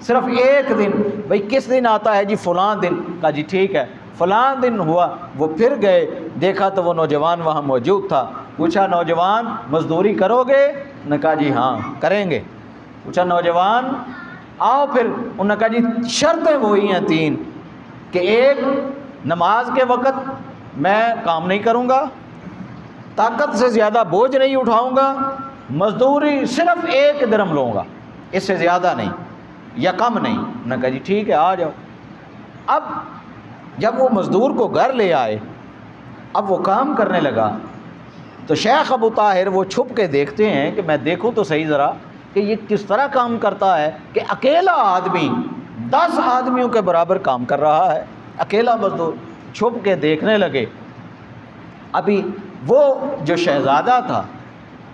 صرف 1 دن۔ بھئی کس دن آتا ہے؟ جی فلاں دن۔ کہا جی ٹھیک ہے، فلاں دن ہوا۔ وہ پھر گئے، دیکھا تو وہ نوجوان وہاں موجود تھا۔ پوچھا نوجوان مزدوری کرو گے؟ انہوں نے کہا جی ہاں کریں گے۔ پوچھا نوجوان آؤ پھر؟ انہوں نے کہا جی شرطیں وہی ہیں 3 کہ 1 نماز کے وقت میں کام نہیں کروں گا، طاقت سے زیادہ بوجھ نہیں اٹھاؤں گا، مزدوری صرف 1 درہم لوں گا، اس سے زیادہ نہیں یا کم نہیں۔ انہوں نے کہا جی ٹھیک ہے آ جاؤ۔ اب جب وہ مزدور کو گھر لے آئے، اب وہ کام کرنے لگا تو شیخ ابو طاہر وہ چھپ کے دیکھتے ہیں کہ میں دیکھوں تو صحیح ذرا کہ یہ کس طرح کام کرتا ہے کہ اکیلا آدمی 10 آدمیوں کے برابر کام کر رہا ہے، اکیلا مزدور۔ چھپ کے دیکھنے لگے۔ ابھی وہ جو شہزادہ تھا،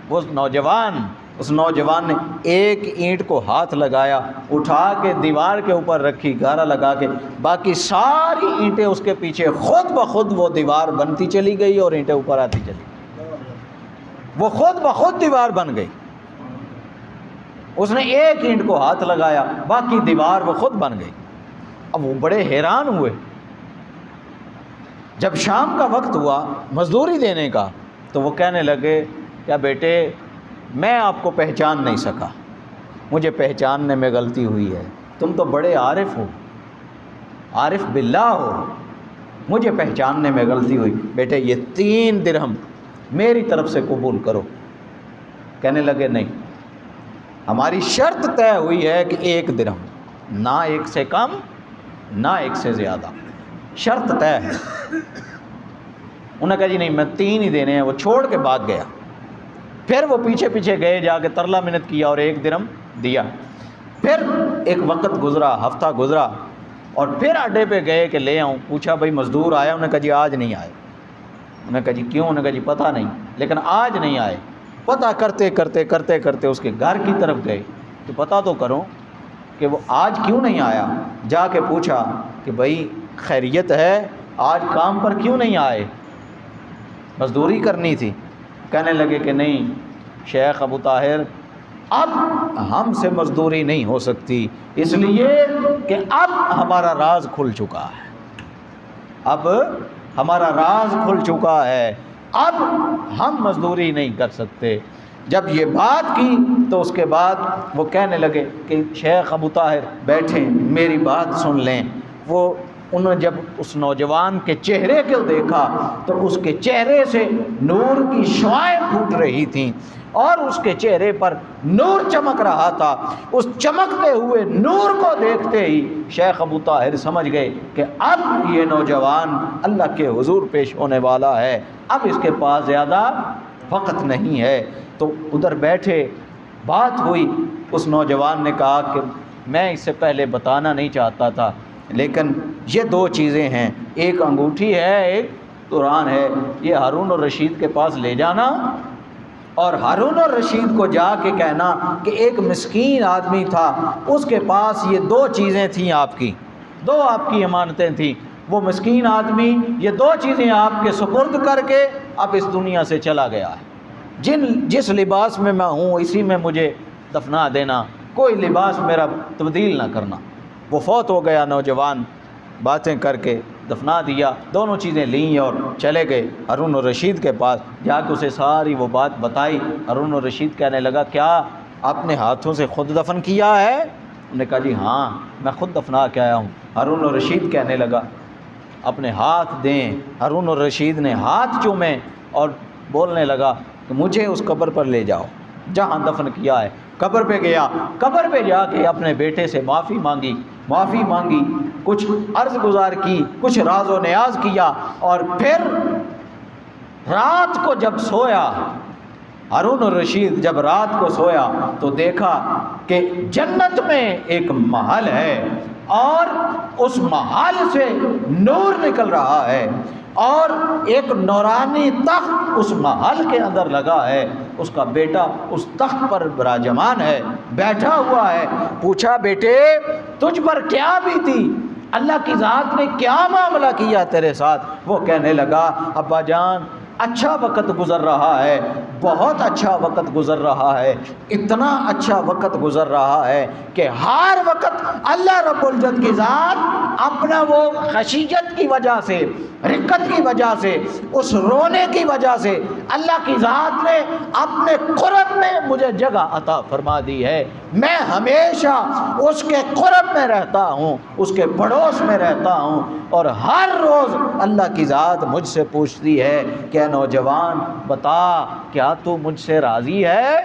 وہ نوجوان، اس نوجوان نے ایک اینٹ کو ہاتھ لگایا، اٹھا کے دیوار کے اوپر رکھی گارا لگا کے، باقی ساری اینٹیں اس کے پیچھے خود بخود وہ دیوار بنتی چلی گئی اور اینٹیں اوپر آتی چلی گئی، وہ خود بخود دیوار بن گئی۔ اس نے ایک اینٹ کو ہاتھ لگایا، باقی دیوار وہ خود بن گئی۔ اب وہ بڑے حیران ہوئے۔ جب شام کا وقت ہوا مزدوری دینے کا تو وہ کہنے لگے کیا بیٹے میں آپ کو پہچان نہیں سکا، مجھے پہچاننے میں غلطی ہوئی ہے، تم تو بڑے عارف ہو، عارف باللہ ہو، مجھے پہچاننے میں غلطی ہوئی، بیٹے یہ 3 درہم میری طرف سے قبول کرو۔ کہنے لگے نہیں، ہماری شرط طے ہوئی ہے کہ 1 درہم، نہ 1 سے کم نہ 1 سے زیادہ، شرط طے ہے۔ انہوں نے کہا جی نہیں میں 3 ہی دینے ہیں، وہ چھوڑ کے بھاگ گیا۔ پھر وہ پیچھے پیچھے گئے، جا کے ترلا منت کیا اور 1 درہم دیا۔ پھر ایک وقت گزرا، ہفتہ گزرا، اور پھر اڈے پہ گئے کہ لے آؤں، پوچھا بھائی مزدور آیا؟ انہوں نے کہا جی آج نہیں آئے۔ انہوں نے کہا جی کیوں؟ انہوں نے کہا جی پتہ نہیں، لیکن آج نہیں آئے۔ پتہ کرتے کرتے کرتے کرتے اس کے گھر کی طرف گئے کہ پتہ تو کرو کہ وہ آج کیوں نہیں آیا۔ جا کے پوچھا کہ بھائی خیریت ہے، آج کام پر کیوں نہیں آئے؟ مزدوری کرنی تھی۔ کہنے لگے کہ نہیں شیخ ابو طاہر اب ہم سے مزدوری نہیں ہو سکتی، اس لیے کہ اب ہمارا راز کھل چکا ہے، اب ہمارا راز کھل چکا ہے، اب ہم مزدوری نہیں کر سکتے۔ جب یہ بات کی تو اس کے بعد وہ کہنے لگے کہ شیخ ابو طاہر بیٹھیں میری بات سن لیں۔ وہ انہوں نے جب اس نوجوان کے چہرے کو دیکھا تو اس کے چہرے سے نور کی شعائیں پھوٹ رہی تھیں اور اس کے چہرے پر نور چمک رہا تھا۔ اس چمکتے ہوئے نور کو دیکھتے ہی شیخ ابو طاہر سمجھ گئے کہ اب یہ نوجوان اللہ کے حضور پیش ہونے والا ہے، اب اس کے پاس زیادہ وقت نہیں ہے۔ تو ادھر بیٹھے بات ہوئی، اس نوجوان نے کہا کہ میں اس سے پہلے بتانا نہیں چاہتا تھا، لیکن یہ 2 چیزیں ہیں، ایک انگوٹھی ہے ایک قرآن ہے، یہ ہارون الرشید کے پاس لے جانا اور ہارون الرشید کو جا کے کہنا کہ ایک مسکین آدمی تھا، اس کے پاس یہ 2 چیزیں تھیں، آپ کی 2 آپ کی امانتیں تھیں، وہ مسکین آدمی یہ 2 چیزیں آپ کے سپرد کر کے اب اس دنیا سے چلا گیا ہے، جس لباس میں میں ہوں اسی میں مجھے دفنا دینا، کوئی لباس میرا تبدیل نہ کرنا۔ وہ فوت ہو گیا، نوجوان باتیں کر کے دفنا دیا، دونوں چیزیں لیں اور چلے گئے ہارون الرشید کے پاس۔ جا کے اسے ساری وہ بات بتائی۔ ہارون الرشید کہنے لگا کیا آپ نے ہاتھوں سے خود دفن کیا ہے؟ انہوں نے کہا جی ہاں میں خود دفنا کے آیا ہوں۔ ہارون الرشید کہنے لگا اپنے ہاتھ دیں۔ ہارون الرشید نے ہاتھ چومے اور بولنے لگا کہ مجھے اس قبر پر لے جاؤ جہاں دفن کیا ہے۔ قبر پہ گیا، قبر پہ جا کے اپنے بیٹے سے معافی مانگی، کچھ عرض گزار کی، کچھ راز و نیاز کیا، اور پھر رات کو جب سویا، ہارون الرشید جب رات کو سویا تو دیکھا کہ جنت میں ایک محل ہے اور اس محل سے نور نکل رہا ہے اور ایک نورانی تخت اس محل کے اندر لگا ہے، اس کا بیٹا اس تخت پر براجمان ہے، بیٹھا ہوا ہے۔ پوچھا بیٹے تجھ پر کیا بیتی، اللہ کی ذات نے کیا معاملہ کیا تیرے ساتھ؟ وہ کہنے لگا ابا جان اچھا وقت گزر رہا ہے، بہت اچھا وقت گزر رہا ہے، اتنا اچھا وقت گزر رہا ہے کہ ہر وقت اللہ رب العزت کی ذات اپنا وہ خشیت کی وجہ سے، رقت کی وجہ سے، اس رونے کی وجہ سے اللہ کی ذات نے اپنے قرب میں مجھے جگہ عطا فرما دی ہے۔ میں ہمیشہ اس کے قرب میں رہتا ہوں، اس کے پڑوس میں رہتا ہوں، اور ہر روز اللہ کی ذات مجھ سے پوچھتی ہے کہ نوجوان بتا کیا تو مجھ سے راضی ہے؟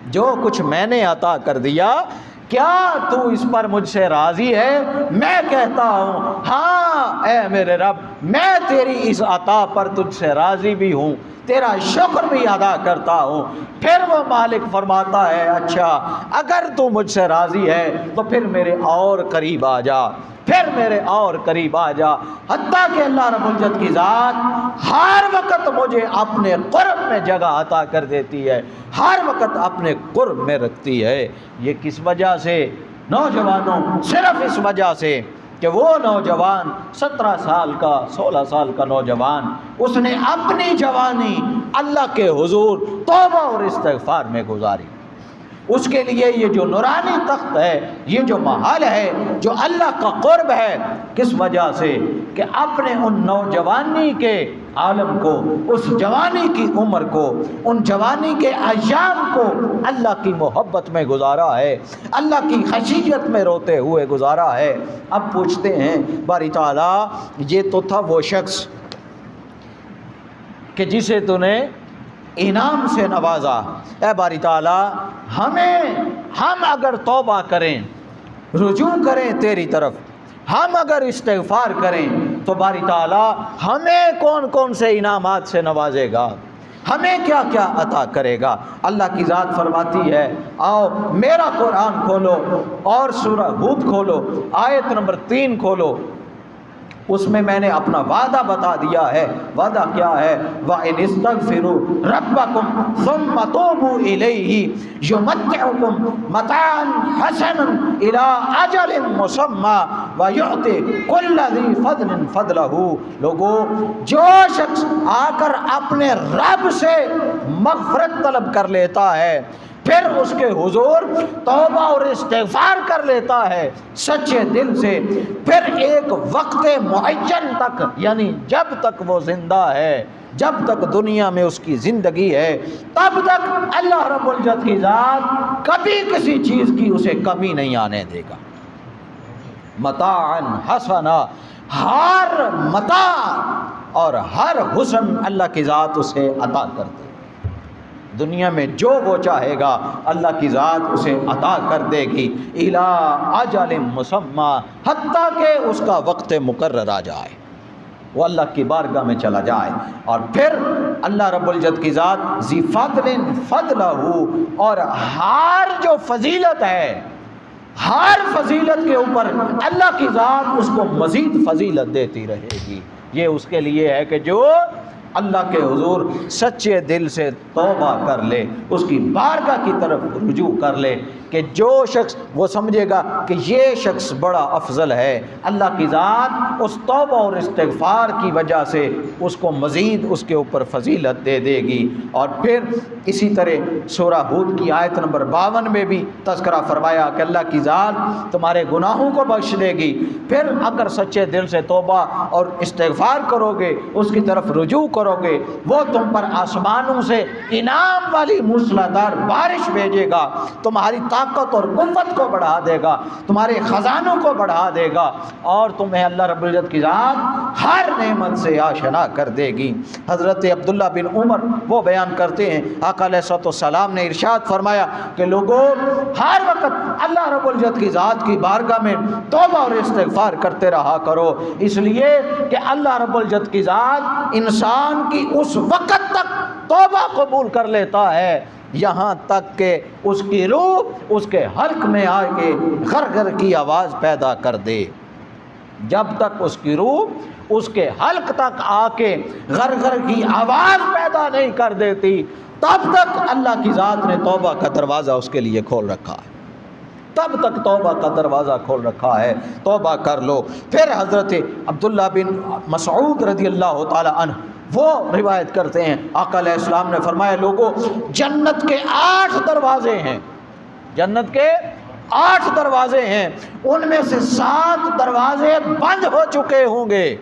جو کچھ میں نے عطا کر دیا کیا تو اس پر مجھ سے راضی ہے؟ میں کہتا ہوں ہاں اے میرے رب، میں تیری اس عطا پر تجھ سے راضی بھی ہوں، تیرا شکر بھی ادا کرتا ہوں۔ پھر وہ مالک فرماتا ہے اچھا اگر تو مجھ سے راضی ہے تو پھر میرے اور قریب آ جا، پھر میرے اور قریب آ جا، حتیٰ کہ اللہ رب العزت کی ذات ہر وقت مجھے اپنے قرب میں جگہ عطا کر دیتی ہے، ہر وقت اپنے قرب میں رکھتی ہے۔ یہ کس وجہ سے نوجوانوں؟ صرف اس وجہ سے کہ وہ نوجوان 17 سال کا 16 سال کا نوجوان، اس نے اپنی جوانی اللہ کے حضور توبہ اور استغفار میں گزاری۔ اس کے لیے یہ جو نورانی تخت ہے، یہ جو محل ہے، جو اللہ کا قرب ہے، کس وجہ سے؟ کہ اپنے ان نوجوانی کے عالم کو، اس جوانی کی عمر کو، ان جوانی کے ایام کو اللہ کی محبت میں گزارا ہے، اللہ کی خشیت میں روتے ہوئے گزارا ہے۔ اب پوچھتے ہیں باری تعالیٰ، یہ تو تھا وہ شخص کہ جسے تو نے انعام سے نوازا، اے باری تعالیٰ ہم اگر توبہ کریں، رجوع کریں تیری طرف، ہم اگر استغفار کریں تو باری تعالیٰ ہمیں کون کون سے انعامات سے نوازے گا، ہمیں کیا کیا عطا کرے گا۔ اللہ کی ذات فرماتی ہے، آؤ میرا قرآن کھولو اور سورہ ہود کھولو، آیت نمبر 3 کھولو، اس میں میں نے اپنا وعدہ بتا دیا ہے۔ وعدہ کیا ہے؟ وَإِنِ اسْتَغْفِرُوا رَبَّكُمْ ثُمَّ تُوبُوا إِلَيْهِ يُمَتِّعْكُمْ مَتَاعًا حَسَنًا إِلَىٰ أَجَلٍ مُّسَمًّى وَيُؤْتِ كُلَّ ذِي فَضْلٍ فَضْلَهُ۔ لوگو، جو شخص آ کر اپنے رب سے مغفرت طلب کر لیتا ہے، پھر اس کے حضور توبہ اور استغفار کر لیتا ہے سچے دل سے، پھر ایک وقت معین تک، یعنی جب تک وہ زندہ ہے، جب تک دنیا میں اس کی زندگی ہے، تب تک اللہ رب العزت کی ذات کبھی کسی چیز کی اسے کمی نہیں آنے دے گا۔ متاعًا حسنا، ہر متاع اور ہر حسن اللہ کی ذات اسے عطا کر دے۔ دنیا میں جو وہ چاہے گا اللہ کی ذات اسے عطا کر دے گی، اِلیٰ اجل مسمى، حتیٰ کہ اس کا وقت مقرر آ جائے، وہ اللہ کی بارگاہ میں چلا جائے۔ اور پھر اللہ رب العزت کی ذات ذی فضل فضلہ، اور ہر جو فضیلت ہے، ہر فضیلت کے اوپر اللہ کی ذات اس کو مزید فضیلت دیتی رہے گی۔ یہ اس کے لیے ہے کہ جو اللہ کے حضور سچے دل سے توبہ کر لے، اس کی بارگاہ کی طرف رجوع کر لے، کہ جو شخص وہ سمجھے گا کہ یہ شخص بڑا افضل ہے، اللہ کی ذات اس توبہ اور استغفار کی وجہ سے اس کو مزید اس کے اوپر فضیلت دے دے گی۔ اور پھر اسی طرح سورہ ہود کی آیت نمبر 52 میں بھی تذکرہ فرمایا کہ اللہ کی ذات تمہارے گناہوں کو بخش دے گی، پھر اگر سچے دل سے توبہ اور استغفار کرو گے، اس کی طرف رجوع کرو گے، وہ تم پر آسمانوں سے انعام والی موسلادھار بارش بھیجے گا، تمہاری طاقت اور قوت کو بڑھا دے گا، تمہارے خزانوں کو بڑھا دے گا، اور تمہیں اللہ رب العزت کی ذات ہر نعمت سے آشنا کر دے گی۔ حضرت عبداللہ بن عمر وہ بیان کرتے ہیں، آقا علیہ الصلوۃ والسلام نے ارشاد فرمایا کہ لوگوں، ہر وقت اللہ رب العزت کی ذات کی بارگاہ میں توبہ اور استغفار کرتے رہا کرو، اس لیے کہ اللہ رب العزت کی ذات انسان کی اس وقت تک توبہ قبول کر لیتا ہے یہاں تک کہ اس کی روح اس کے حلق میں آ کے غرغر کی آواز پیدا کر دے۔ جب تک اس کی روح اس کے حلق تک آ کے غرغر کی آواز پیدا نہیں کر دیتی، تب تک اللہ کی ذات نے توبہ کا دروازہ اس کے لیے کھول رکھا ہے، تب تک توبہ کا دروازہ کھول رکھا ہے، توبہ کر لو۔ پھر حضرت عبداللہ بن مسعود رضی اللہ تعالی عنہ وہ روایت کرتے ہیں، آقا علیہ السلام نے فرمایا لوگوں، جنت کے 8 دروازے ہیں، جنت کے 8 دروازے ہیں، ان میں سے 7 دروازے بند ہو چکے ہوں گے،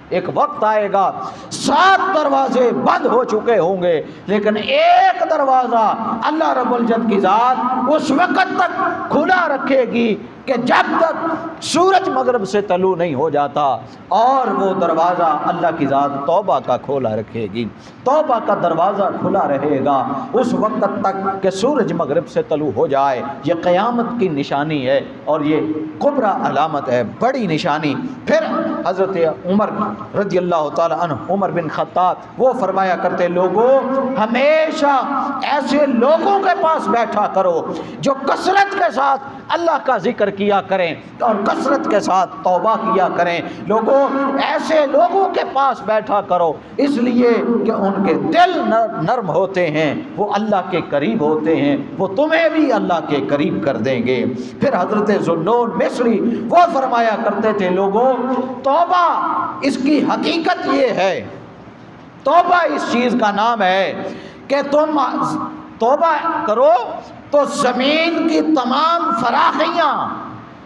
ایک وقت آئے گا 7 دروازے بند ہو چکے ہوں گے، لیکن ایک دروازہ اللہ رب العزت کی ذات اس وقت تک کھلا رکھے گی کہ جب تک سورج مغرب سے طلوع نہیں ہو جاتا، اور وہ دروازہ اللہ کی ذات توبہ کا کھولا رکھے گی، توبہ کا دروازہ کھلا رہے گا اس وقت تک کہ سورج مغرب سے طلوع ہو جائے۔ یہ قیامت کی نشانی ہے اور یہ کبریٰ علامت ہے، بڑی نشانی۔ پھر حضرت عمر رضی اللہ تعالی عنہ، عمر بن خطاب وہ فرمایا کرتے لوگوں، ہمیشہ ایسے لوگوں کے پاس بیٹھا کرو جو کثرت کے ساتھ اللہ کا ذکر کیا کریں اور کثرت کے ساتھ توبہ کیا کریں۔ لوگوں ایسے لوگوں کے پاس بیٹھا کرو، اس لیے کہ ان کے دل نرم ہوتے ہیں، وہ اللہ کے قریب ہوتے ہیں، وہ تمہیں بھی اللہ کے قریب کر دیں گے۔ پھر حضرت ذوالنون مصری وہ فرمایا کرتے تھے، لوگوں توبہ اس کی حقیقت یہ ہے، توبہ اس چیز کا نام ہے کہ تم توبہ کرو تو زمین کی تمام فراخیاں،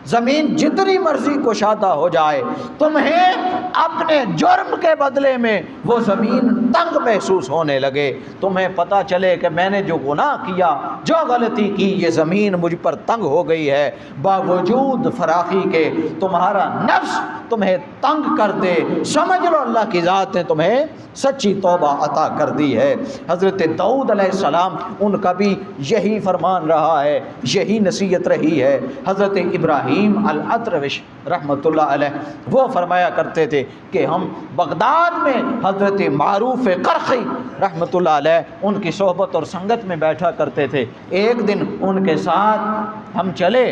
زمین جتنی مرضی کشادہ ہو جائے، تمہیں اپنے جرم کے بدلے میں وہ زمین تنگ محسوس ہونے لگے، تمہیں پتہ چلے کہ میں نے جو گناہ کیا، جو غلطی کی، یہ زمین مجھ پر تنگ ہو گئی ہے، باوجود فراخی کے تمہارا نفس تمہیں تنگ کر دے، سمجھ لو اللہ کی ذات نے تمہیں سچی توبہ عطا کر دی ہے۔ حضرت داؤد علیہ السلام ان کا بھی یہی فرمان رہا ہے، یہی نصیحت رہی ہے۔ حضرت ابراہیم الاطرش رحمۃ اللہ علیہ وہ فرمایا کرتے تھے کہ ہم بغداد میں حضرت معروف قرخی رحمۃ اللہ علیہ ان کی صحبت اور سنگت میں بیٹھا کرتے تھے۔ ایک دن ان کے ساتھ ہم چلے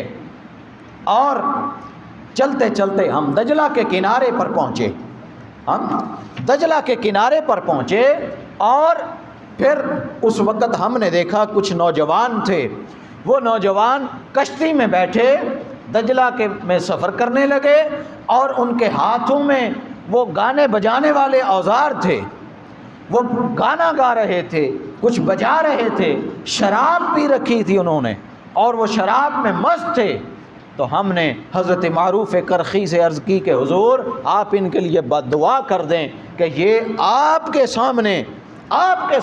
اور چلتے چلتے ہم دجلہ کے کنارے پر پہنچے، اور پھر اس وقت ہم نے دیکھا کچھ نوجوان تھے، وہ نوجوان کشتی میں بیٹھے دجلہ کے میں سفر کرنے لگے، اور ان کے ہاتھوں میں وہ گانے بجانے والے اوزار تھے، وہ گانا گا رہے تھے، کچھ بجا رہے تھے، شراب پی رکھی تھی انہوں نے اور وہ شراب میں مست تھے۔ تو ہم نے حضرت معروف قرخی سے عرض کی کہ حضور آپ ان کے لیے بد دعا کر دیں کہ یہ آپ کے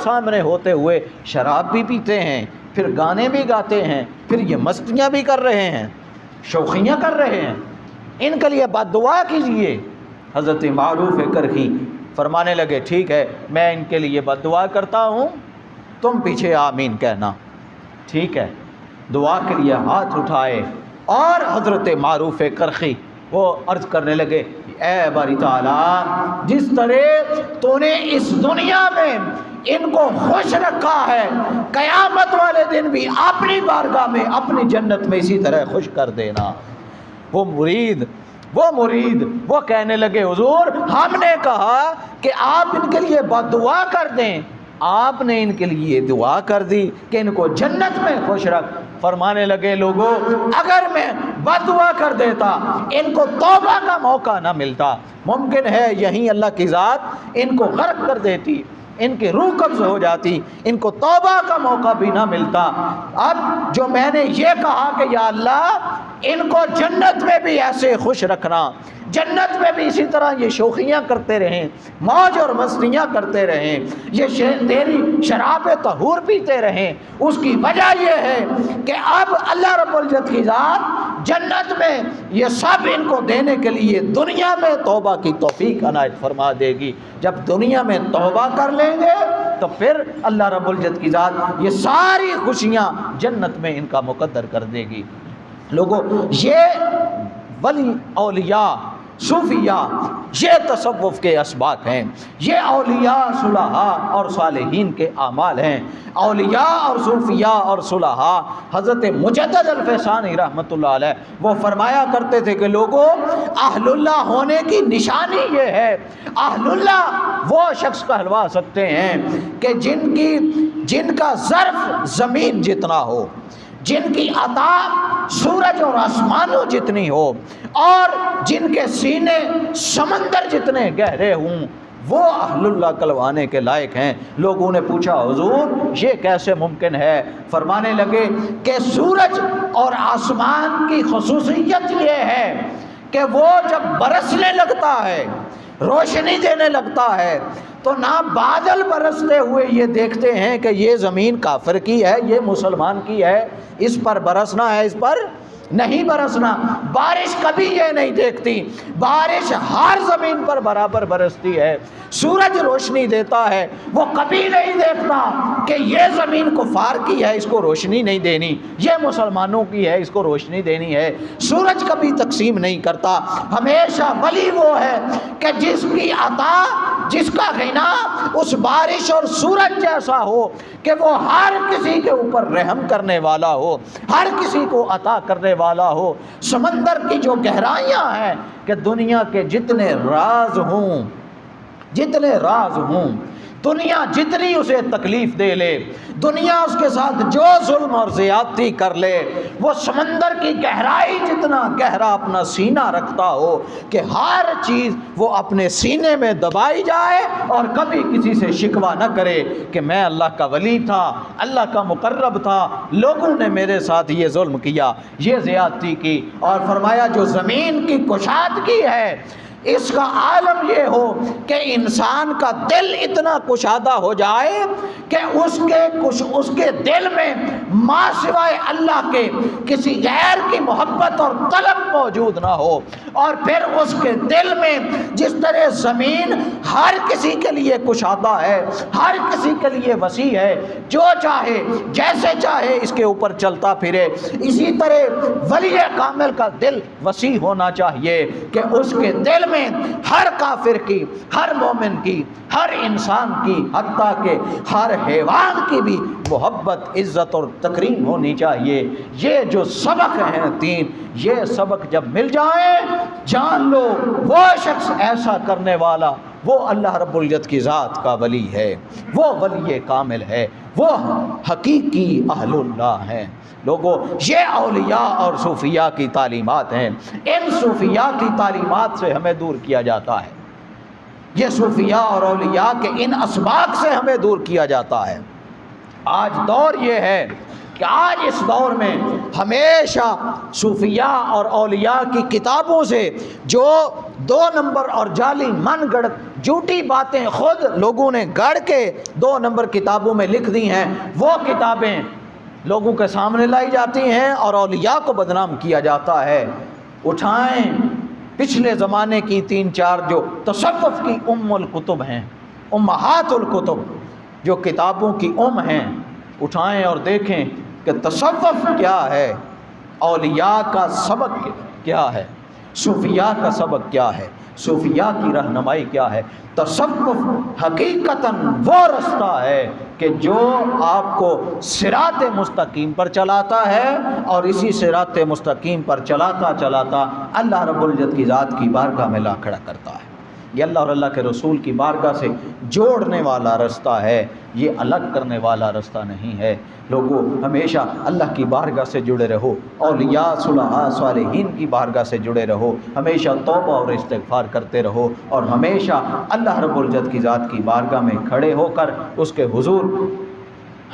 سامنے ہوتے ہوئے شراب بھی پیتے ہیں، پھر گانے بھی گاتے ہیں، پھر یہ مستیاں بھی کر رہے ہیں، شوخیاں کر رہے ہیں، ان کے لیے بد دعا کیجئے۔ حضرت معروف قرخی فرمانے لگے ٹھیک ہے میں ان کے لیے بد دعا کرتا ہوں، تم پیچھے آمین کہنا۔ ٹھیک ہے، دعا کے لیے ہاتھ اٹھائے اور حضرت معروف قرخی وہ عرض کرنے لگے، اے باری تعالیٰ جس طرح تو نے اس دنیا میں ان کو خوش رکھا ہے، قیامت والے دن بھی اپنی بارگاہ میں اپنی جنت میں اسی طرح خوش کر دینا۔ وہ مرید وہ کہنے لگے حضور ہم نے کہا کہ آپ ان کے لیے بد دعا کر دیں، آپ نے ان کے لیے دعا کر دی کہ ان کو جنت میں خوش رکھ۔ فرمانے لگے لوگوں اگر میں بد دعا کر دیتا ان کو توبہ کا موقع نہ ملتا، ممکن ہے یہیں اللہ کی ذات ان کو غرق کر دیتی، ان کی روح قبض ہو جاتی، ان کو توبہ کا موقع بھی نہ ملتا۔ اب جو میں نے یہ کہا کہ یا اللہ ان کو جنت میں بھی ایسے خوش رکھنا، جنت میں بھی اسی طرح یہ شوخیاں کرتے رہیں، موج اور مستیاں کرتے رہیں، یہ تیری شراب طہور پیتے رہیں، اس کی وجہ یہ ہے کہ اب اللہ رب العزت کی ذات جنت میں یہ سب ان کو دینے کے لیے دنیا میں توبہ کی توفیق عنایت فرما دے گی۔ جب دنیا میں توبہ کر لیں گے تو پھر اللہ رب العزت کی ذات یہ ساری خوشیاں جنت میں ان کا مقدر کر دے گی۔ لوگوں یہ ولی اولیاء صوفیاء یہ تصوف کے اسباق ہیں، یہ اولیاء صلحاء اور صالحین کے اعمال ہیں۔ اولیاء اور صوفیاء اور صلحاء حضرت مجدد الفیسانی رحمۃ اللہ علیہ وہ فرمایا کرتے تھے کہ لوگوں اہل اللہ ہونے کی نشانی یہ ہے، اہل اللہ وہ شخص کہلوا سکتے ہیں کہ جن کا ظرف زمین جتنا ہو، جن کی عطا سورج اور آسمانوں جتنی ہو، اور جن کے سینے سمندر جتنے گہرے ہوں، وہ اہل اللہ کہلوانے کے لائق ہیں۔ لوگوں نے پوچھا حضور یہ کیسے ممکن ہے؟ فرمانے لگے کہ سورج اور آسمان کی خصوصیت یہ ہے کہ وہ جب برسنے لگتا ہے، روشنی دینے لگتا ہے، تو نہ بادل برستے ہوئے یہ دیکھتے ہیں کہ یہ زمین کافر کی ہے، یہ مسلمان کی ہے، اس پر برسنا ہے، اس پر نہیں برسنا۔ بارش کبھی یہ نہیں دیکھتی، بارش ہر زمین پر برابر برستی ہے۔ سورج روشنی دیتا ہے، وہ کبھی نہیں دیکھتا کہ یہ زمین کفار کی ہے، اس کو روشنی نہیں دینی، یہ مسلمانوں کی ہے، اس کو روشنی دینی ہے۔ سورج کبھی تقسیم نہیں کرتا۔ ہمیشہ ولی وہ ہے کہ جس کی عطا جس کا غنا اس بارش اور سورج جیسا ہو کہ وہ ہر کسی کے اوپر رحم کرنے والا ہو، ہر کسی کو عطا کرنے والا ہو۔ سمندر کی جو گہرائیاں ہیں کہ دنیا کے جتنے راز ہوں، دنیا جتنی اسے تکلیف دے لے، دنیا اس کے ساتھ جو ظلم اور زیادتی کر لے، وہ سمندر کی گہرائی جتنا گہرا اپنا سینہ رکھتا ہو کہ ہر چیز وہ اپنے سینے میں دبائی جائے اور کبھی کسی سے شکوہ نہ کرے کہ میں اللہ کا ولی تھا، اللہ کا مقرب تھا، لوگوں نے میرے ساتھ یہ ظلم کیا، یہ زیادتی کی۔ اور فرمایا جو زمین کی کشادگی ہے اس کا عالم یہ ہو کہ انسان کا دل اتنا کشادہ ہو جائے کہ اس کے دل میں ما سوائے اللہ کے کسی غیر کی محبت اور طلب موجود نہ ہو، اور پھر اس کے دل میں جس طرح زمین ہر کسی کے لیے کشادہ ہے، ہر کسی کے لیے وسیع ہے، جو چاہے جیسے چاہے اس کے اوپر چلتا پھرے، اسی طرح ولی کامل کا دل وسیع ہونا چاہیے کہ اس کے دل میں ہر کافر کی، ہر مومن کی، ہر انسان کی، حتیٰ کہ ہر حیوان کی بھی محبت، عزت اور تکریم ہونی چاہیے۔ یہ جو سبق ہیں تین، یہ سبق جب مل جائیں جان لو وہ شخص ایسا کرنے والا وہ اللہ رب العزت کی ذات کا ولی ہے، وہ ولی کامل ہے، وہ حقیقی اہل اللہ ہیں۔ لوگوں، یہ اولیاء اور صوفیاء کی تعلیمات ہیں، ان صوفیاء کی تعلیمات سے ہمیں دور کیا جاتا ہے، یہ صوفیاء اور اولیاء کے ان اسباق سے ہمیں دور کیا جاتا ہے۔ آج دور یہ ہے کہ آج اس دور میں ہمیشہ صوفیاء اور اولیاء کی کتابوں سے جو 2 نمبر اور جعلی من گڑت جھوٹی باتیں خود لوگوں نے گڑھ کے 2 نمبر کتابوں میں لکھ دی ہیں، وہ کتابیں لوگوں کے سامنے لائی جاتی ہیں اور اولیاء کو بدنام کیا جاتا ہے۔ اٹھائیں پچھلے زمانے کی 3-4 جو تصوف کی الکتب ہیں، امہات الکتب، جو کتابوں کی ہیں، اٹھائیں اور دیکھیں کہ تصوف کیا ہے، اولیاء کا سبق کیا ہے، صوفیاء کا سبق کیا ہے، صوفیاء کی رہنمائی کیا ہے۔ تصوف حقیقتاً وہ رستہ ہے کہ جو آپ کو صراط مستقیم پر چلاتا ہے، اور اسی صراط مستقیم پر چلاتا چلاتا اللہ رب العزت کی ذات کی بارگاہ میں لا کھڑا کرتا ہے۔ یہ اللہ اور اللہ کے رسول کی بارگاہ سے جوڑنے والا رستہ ہے، یہ الگ کرنے والا رستہ نہیں ہے۔ لوگوں، ہمیشہ اللہ کی بارگاہ سے جڑے رہو، اولیاء صلحاء صالحین کی بارگاہ سے جڑے رہو، ہمیشہ توبہ اور استغفار کرتے رہو، اور ہمیشہ اللہ رب العزت کی ذات کی بارگاہ میں کھڑے ہو کر اس کے حضور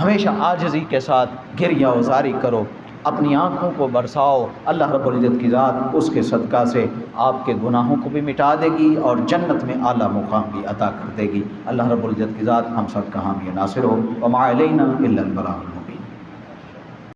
ہمیشہ عاجزی کے ساتھ گریہ وزاری کرو، اپنی آنکھوں کو برساؤ۔ اللہ رب العزت کی ذات اس کے صدقہ سے آپ کے گناہوں کو بھی مٹا دے گی اور جنت میں اعلیٰ مقام بھی عطا کر دے گی۔ اللہ رب العزت کی ذات ہم سب کا حامی و ناصر ہو۔ وما علینا الا البلاغ۔